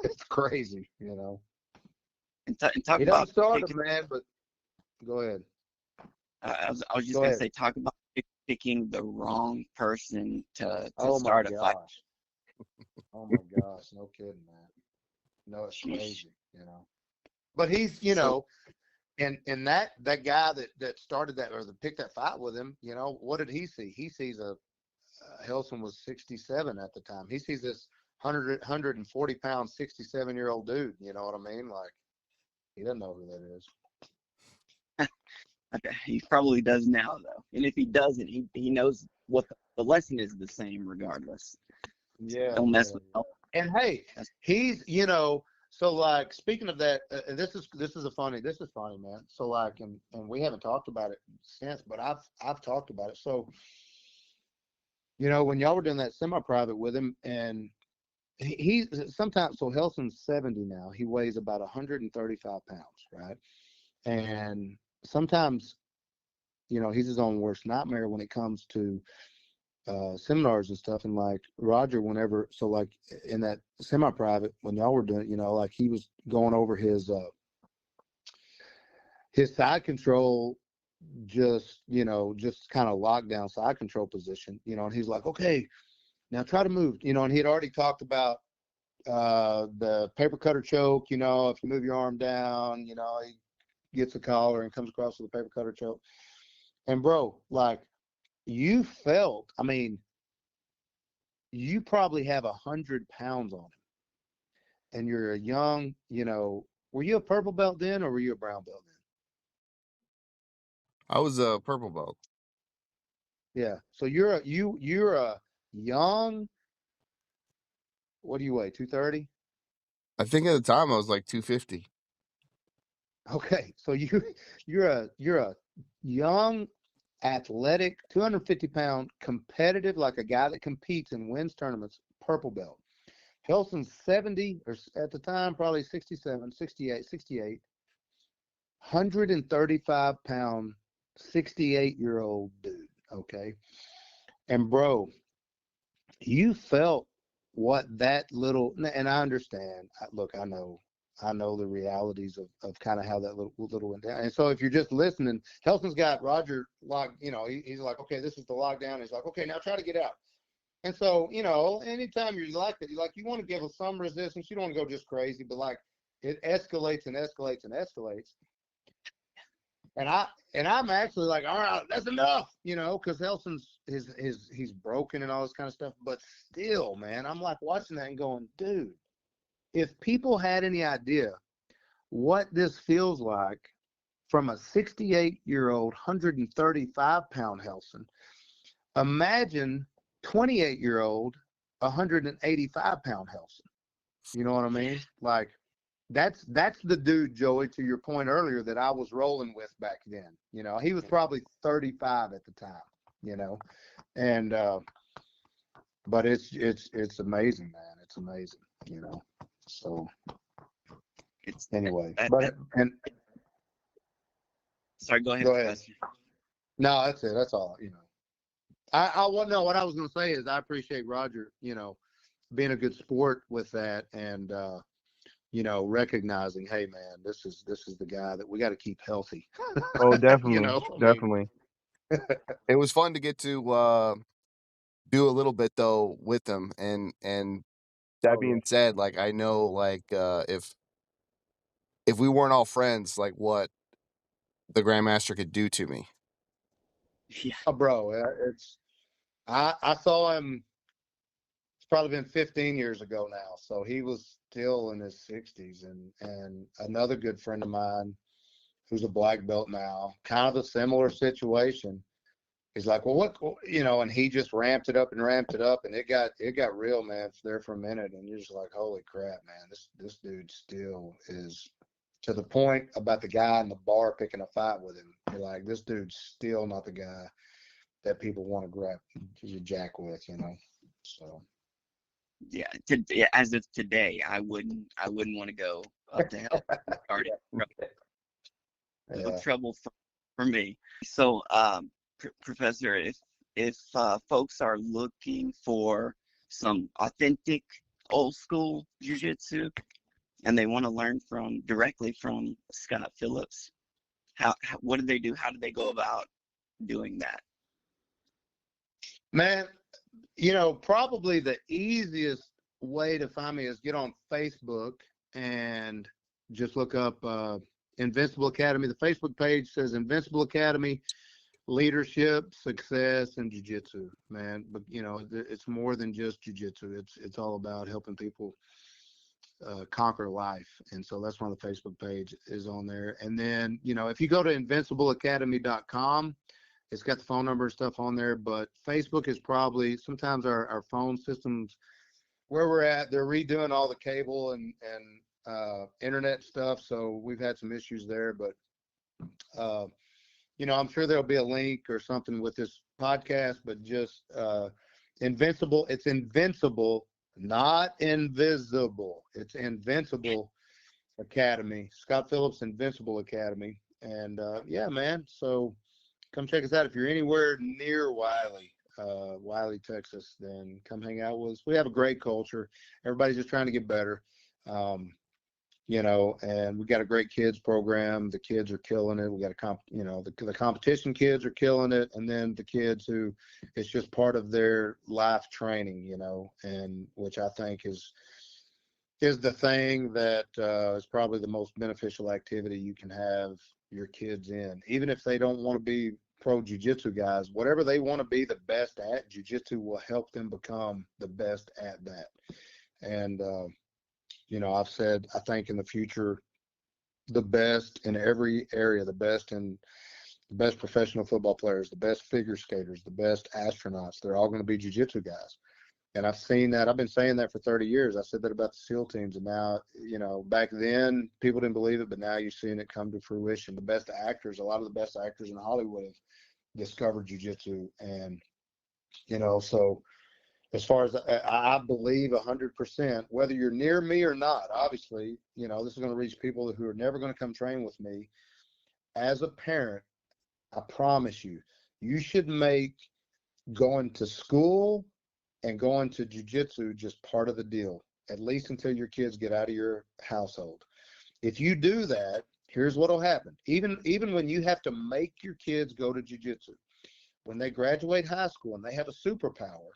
it's crazy, And talk He doesn't about start picking, him, man, but go ahead. I was just Go gonna ahead. say, talk about picking the wrong person to Oh my start a fight. gosh. Oh my gosh. No kidding, man. No, it's Sheesh. crazy, But he's, So and that guy that started that or that picked that fight with him, what did he see? He sees Helson was 67 at the time. He sees this 140 pound, 67-year-old dude. You know what I mean? Like, he doesn't know who that is. okay, he probably does now though, and if he doesn't, he knows what the lesson is the same regardless. Yeah. Don't mess with help. And hey, he's, so like, speaking of that, this is funny, man. So like, and we haven't talked about it since, but I've talked about it. So, when y'all were doing that semi-private with him, and he sometimes, so Helson's 70 now, he weighs about 135 pounds, right? And sometimes, he's his own worst nightmare when it comes to seminars and stuff. And like Roger, so like in that semi-private, when y'all were doing, like he was going over his side control, just kind of lockdown side control position, and he's like, okay, now try to move, and he had already talked about the paper cutter choke, if you move your arm down, he gets a collar and comes across with a paper cutter choke. And bro, like, you probably have 100 pounds on him, and you're a young, were you a purple belt then, or were you a brown belt then? I was a purple belt. Yeah. So you're a young, what do you weigh, 230? I think at the time I was like 250. Okay. So you're a young, athletic, 250-pound, competitive, like a guy that competes and wins tournaments, purple belt. Helson's 70, or at the time, probably 67, 68, 135-pound, 68-year-old dude, okay? And, bro, you felt what that little, and I understand. Look, I know the realities of kind of how that little went down. And so if you're just listening, Helson's got Roger locked, he's like, okay, this is the lockdown. He's like, okay, now try to get out. And so, anytime you're like that, you want to give us some resistance. You don't want to go just crazy, but like, it escalates and escalates and escalates. And I'm actually like, all right, that's enough, because Helson's he's broken and all this kind of stuff. But still, man, I'm like watching that and going, dude, if people had any idea what this feels like from a 68-year-old, 135-pound Helson, imagine 28-year-old, 185-pound Helson. You know what I mean? Like, that's the dude, Joey, to your point earlier, that I was rolling with back then. He was probably 35 at the time, and but it's amazing, man. It's amazing, So It's anyway, sorry, go ahead, go ahead. Professor. No, that's it. That's all. What I was going to say is I appreciate Roger, being a good sport with that, and recognizing, hey, man, this is the guy that we got to keep healthy. Oh, definitely, I mean, definitely. It was fun to get to do a little bit though with them, and that being said, like, I know, like, if we weren't all friends, like, what the Grandmaster could do to me. Yeah. Oh, bro, I saw him. It's probably been 15 years ago now, so he was still in his 60s, and another good friend of mine who's a black belt now, kind of a similar situation. he's like, well, and he just ramped it up, and it got real, man, there for a minute. And you're just like, holy crap, man, this dude still is, to the point about the guy in the bar picking a fight with him. You're like, this dude's still not the guy that people want to grab you jack with, So Yeah, as of today, I wouldn't want to go up to hell. Started no trouble for me. So, Professor, if folks are looking for some authentic old school jiu-jitsu and they want to learn directly from Scott Phillips, what do they do? How do they go about doing that? Man, probably the easiest way to find me is get on Facebook and just look up Invincible Academy. The Facebook page says Invincible Academy, Leadership, Success, and Jiu-Jitsu, man. But, it's more than just Jiu-Jitsu. It's all about helping people conquer life. And so that's why the Facebook page is on there. And then, if you go to invincibleacademy.com, it's got the phone number and stuff on there, but Facebook is probably, sometimes our phone systems where we're at, they're redoing all the cable and internet stuff. So we've had some issues there, but, I'm sure there'll be a link or something with this podcast, but just Invincible. It's Invincible, not invisible. It's Invincible Academy, Scott Phillips Invincible Academy. And yeah, man. So come check us out. If you're anywhere near Wiley, Texas, then come hang out with us. We have a great culture. Everybody's just trying to get better. And we got a great kids program. The kids are killing it. We got the competition kids are killing it. And then the kids who it's just part of their life training, and which I think is the thing that is probably the most beneficial activity you can have your kids in. Even if they don't want to be pro jiu-jitsu guys, whatever they want to be the best at, jiu-jitsu will help them become the best at that. And, I've said, I think in the future, the best in every area, the best professional football players, the best figure skaters, the best astronauts, they're all going to be jiu-jitsu guys. And I've seen that. I've been saying that for 30 years. I said that about the SEAL teams. And now, back then people didn't believe it, but now you're seeing it come to fruition. The best actors, a lot of the best actors in Hollywood have discovered jiu-jitsu. And, so as far as I believe 100%, whether you're near me or not, obviously, this is going to reach people who are never going to come train with me. As a parent, I promise you, you should make going to school and going to jiu-jitsu just part of the deal, at least until your kids get out of your household. If you do that, here's what will happen. Even when you have to make your kids go to jiu-jitsu, when they graduate high school and they have a superpower,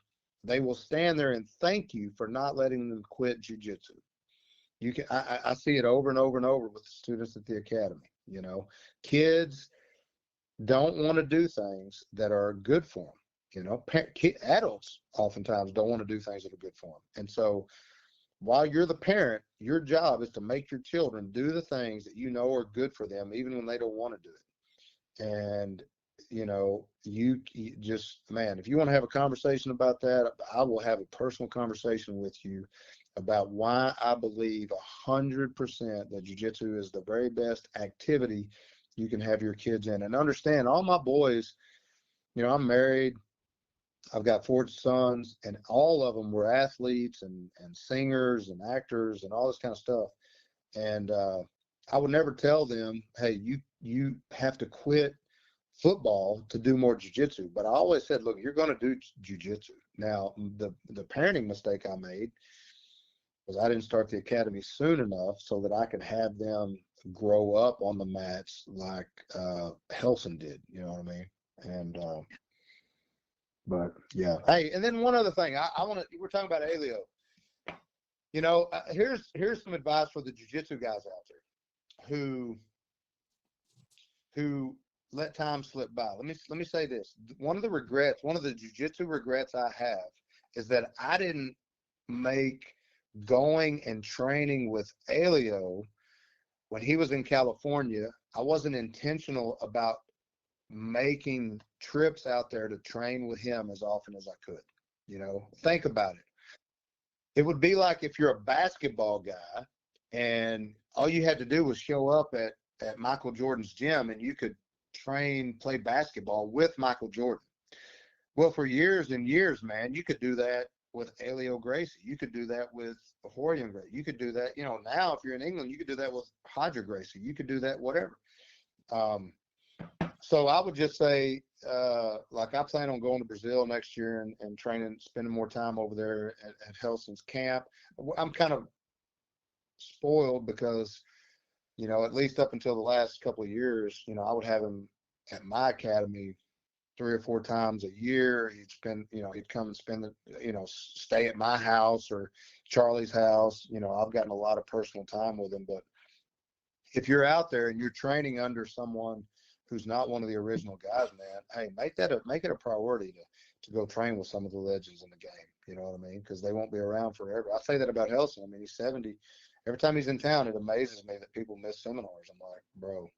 they will stand there and thank you for not letting them quit jiu-jitsu. I see it over and over and over with the students at the academy. Kids don't want to do things that are good for them. Adults oftentimes don't want to do things that are good for them. And so while you're the parent, your job is to make your children do the things that are good for them, even when they don't want to do it. And, you just, man, if you want to have a conversation about that, I will have a personal conversation with you about why I believe 100% that jiu-jitsu is the very best activity you can have your kids in. And understand, all my boys, I'm married. I've got 4 sons, and all of them were athletes and singers and actors and all this kind of stuff. And I would never tell them, hey, you have to quit football to do more jiu-jitsu. But I always said, look, you're going to do jiu-jitsu. Now, the parenting mistake I made was I didn't start the academy soon enough so that I could have them grow up on the mats like Helson did. You know what I mean? And but yeah. Hey, and then one other thing, we're talking about Alio. Here's some advice for the jiu-jitsu guys out there who let time slip by. Let me say this. One of the jiu-jitsu regrets I have is that I didn't make going and training with Alio when he was in California. I wasn't intentional about making trips out there to train with him as often as I could. Think about it. It would be like if you're a basketball guy and all you had to do was show up at Michael Jordan's gym and you could play basketball with Michael Jordan. Well, for years and years, man, you could do that with Elio Gracie. You could do that with Horian Gracie. You could do that, now if you're in England, you could do that with Hydra Gracie. You could do that, whatever. So I would just say, like I plan on going to Brazil next year and training, spending more time over there at Helson's camp. I'm kind of spoiled because, at least up until the last couple of years, I would have him at my academy 3 or 4 times a year. He'd come and spend stay at my house or Charlie's house. I've gotten a lot of personal time with him. But if you're out there and you're training under someone who's not one of the original guys, man, hey, make it a priority to go train with some of the legends in the game. You know what I mean? Because they won't be around forever. I say that about Helson. I mean, he's 70. Every time he's in town, it amazes me that people miss seminars. I'm like, bro,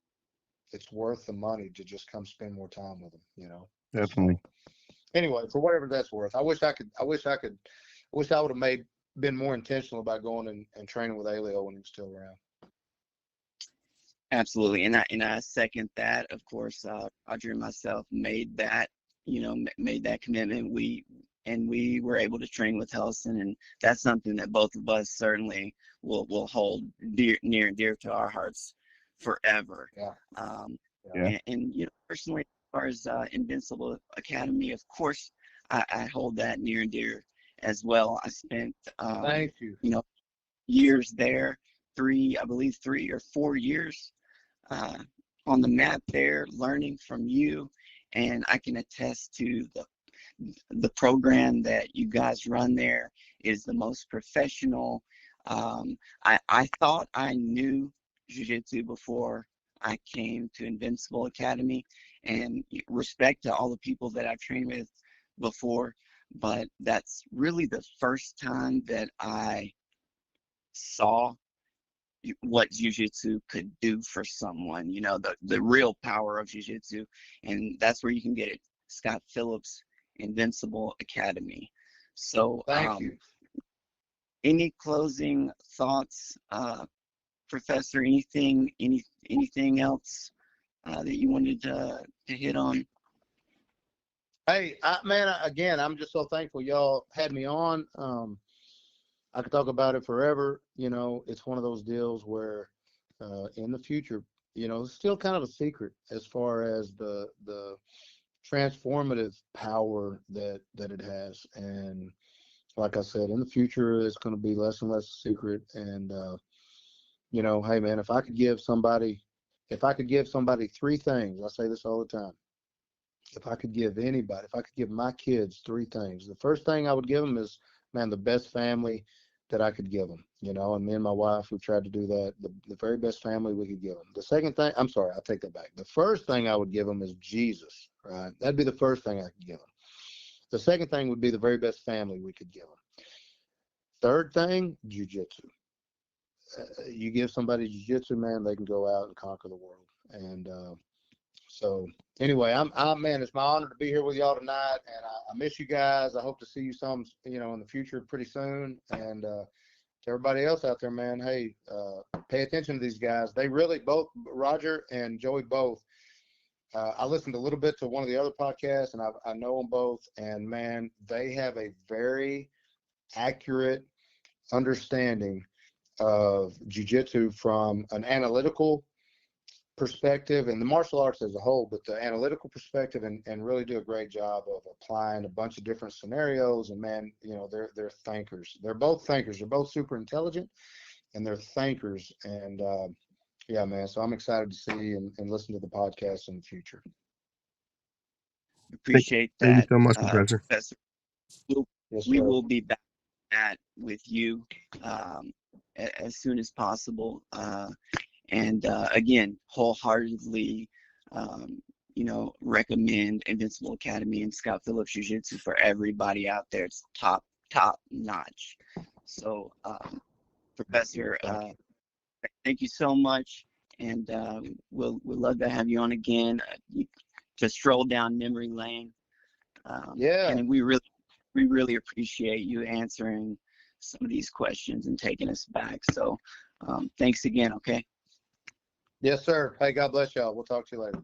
it's worth the money to just come spend more time with him, Definitely. So, anyway, for whatever that's worth, I wish I would have been more intentional about going and training with Elio when he was still around. Absolutely, and I second that. Of course, Roger and myself made that commitment. We were able to train with Helson, and that's something that both of us certainly will hold near and dear to our hearts forever. Yeah. And personally, as far as Invincible Academy, of course, I hold that near and dear as well. I spent Thank you. Years there, 3 or 4 years on the mat there, learning from you, and I can attest to the program that you guys run there is the most professional. I thought I knew Jiu-Jitsu before I came to Invincible Academy, and respect to all the people that I've trained with before, but that's really the first time that I saw what Jiu-Jitsu could do for someone, the real power of Jiu-Jitsu, and that's where you can get it. Scott Phillips, Invincible Academy. So thank you. Any closing thoughts, Professor? Anything else that you wanted to hit on? Hey, again, I'm just so thankful y'all had me on. I could talk about it forever. It's one of those deals where in the future, it's still kind of a secret as far as the transformative power that it has. And like I said, in the future, it's going to be less and less secret. And, hey, man, if I could give somebody 3 things, I say this all the time. If I could give my kids 3 things, the first thing I would give them is, man, the best family that I could give them, and me and my wife, we tried to do that. The very best family we could give them. The second thing, I'm sorry, I'll take that back. The first thing I would give them is Jesus, right? That'd be the first thing I could give them. The second thing would be the very best family we could give them. Third thing, Jiu-Jitsu. You give somebody Jiu-Jitsu, man, they can go out and conquer the world. And so anyway, man, it's my honor to be here with y'all tonight, and I miss you guys. I hope to see you some, in the future pretty soon. And to everybody else out there, man, hey, pay attention to these guys. They really both, Roger and Joey both. I listened a little bit to one of the other podcasts, and I know them both. And man, they have a very accurate understanding of jiu-jitsu from an analytical perspective and the martial arts as a whole, but the analytical perspective, and really do a great job of applying a bunch of different scenarios. And man, they're thinkers. They're both thinkers. They're both super intelligent, and they're thinkers. And yeah, man, so I'm excited to see and listen to the podcast in the future. Appreciate that. Thank you so much, Professor. We will be back with you as soon as possible. And again, wholeheartedly, recommend Invincible Academy and Scott Phillips Jiu-Jitsu for everybody out there. It's top notch. So, Professor, thank you so much, and we'll love to have you on again. stroll down memory lane. Yeah. And we really appreciate you answering some of these questions and taking us back. So thanks again. Okay. Yes, sir. Hey, God bless y'all. We'll talk to you later.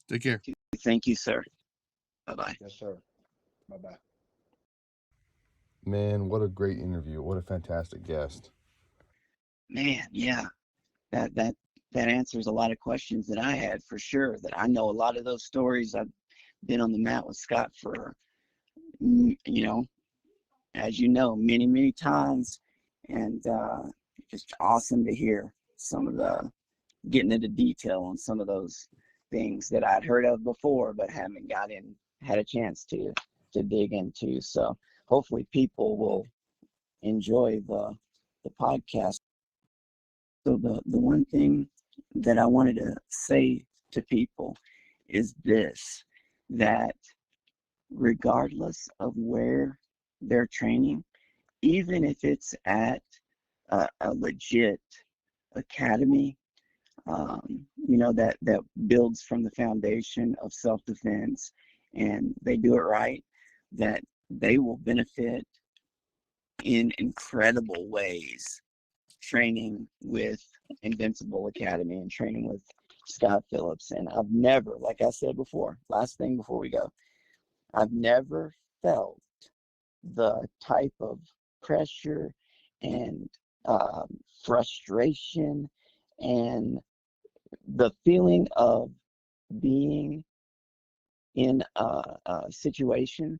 Take care. Thank you, sir. Bye-bye. Yes, sir. Bye-bye. Man, what a great interview. What a fantastic guest. Man, yeah, that answers a lot of questions that I had for sure. That I know a lot of those stories. I've been on the mat with Scott for, as you know, many times, and just awesome to hear some of the getting into detail on some of those things that I'd heard of before, but haven't had a chance to dig into. So hopefully people will enjoy the podcast. So the one thing that I wanted to say to people is this, that regardless of where they're training, even if it's at a legit academy, that builds from the foundation of self-defense, and they do it right, that they will benefit in incredible ways training with Invincible Academy and training with Scott Phillips. And I've never, like I said before, last thing before we go, I've never felt the type of pressure and frustration and the feeling of being in a situation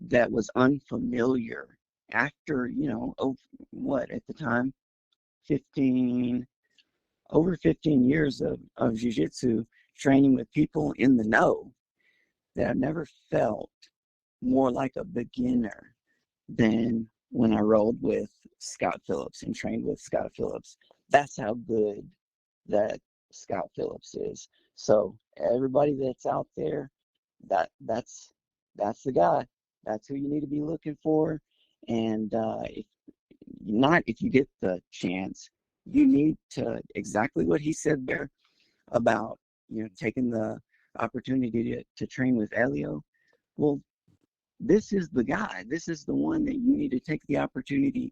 that was unfamiliar after, at the time, over 15 years of jiu-jitsu, training with people in the know, that I've never felt more like a beginner than when I rolled with Scott Phillips and trained with Scott Phillips. That's how good that Scott Phillips is. So everybody that's out there, that's the guy. That's who you need to be looking for. And if you get the chance, you need to, exactly what he said there about taking the opportunity to train with Elio. Well, this is the guy. This is the one that you need to take the opportunity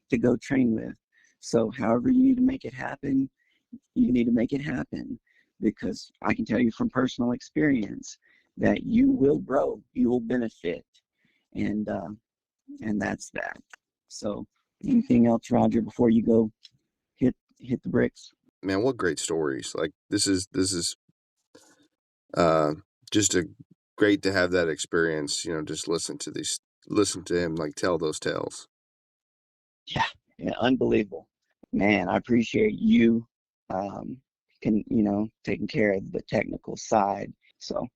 to go train with. So however you need to make it happen, you need to make it happen, because I can tell you from personal experience that you will grow, you will benefit, and that's that. So anything else, Roger, before you go hit the bricks? Man, what great stories. Like this is just great to have that experience, just listen to him like tell those tales. Yeah, unbelievable. Man, I appreciate you taking care of the technical side. So,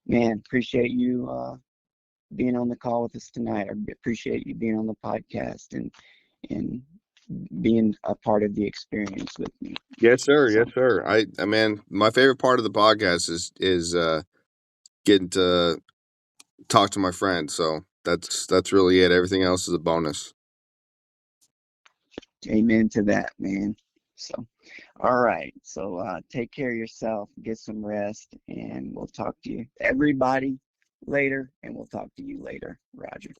man, appreciate you being on the call with us tonight. I appreciate you being on the podcast and being a part of the experience with me. Yes, sir. So, Yes, sir. I man, my favorite part of the podcast is getting to talk to my friends. So that's really it. Everything else is a bonus. amen to that, man. So, all right. So take care of yourself, get some rest, and we'll talk to you, everybody, later, and we'll talk to you later, Roger.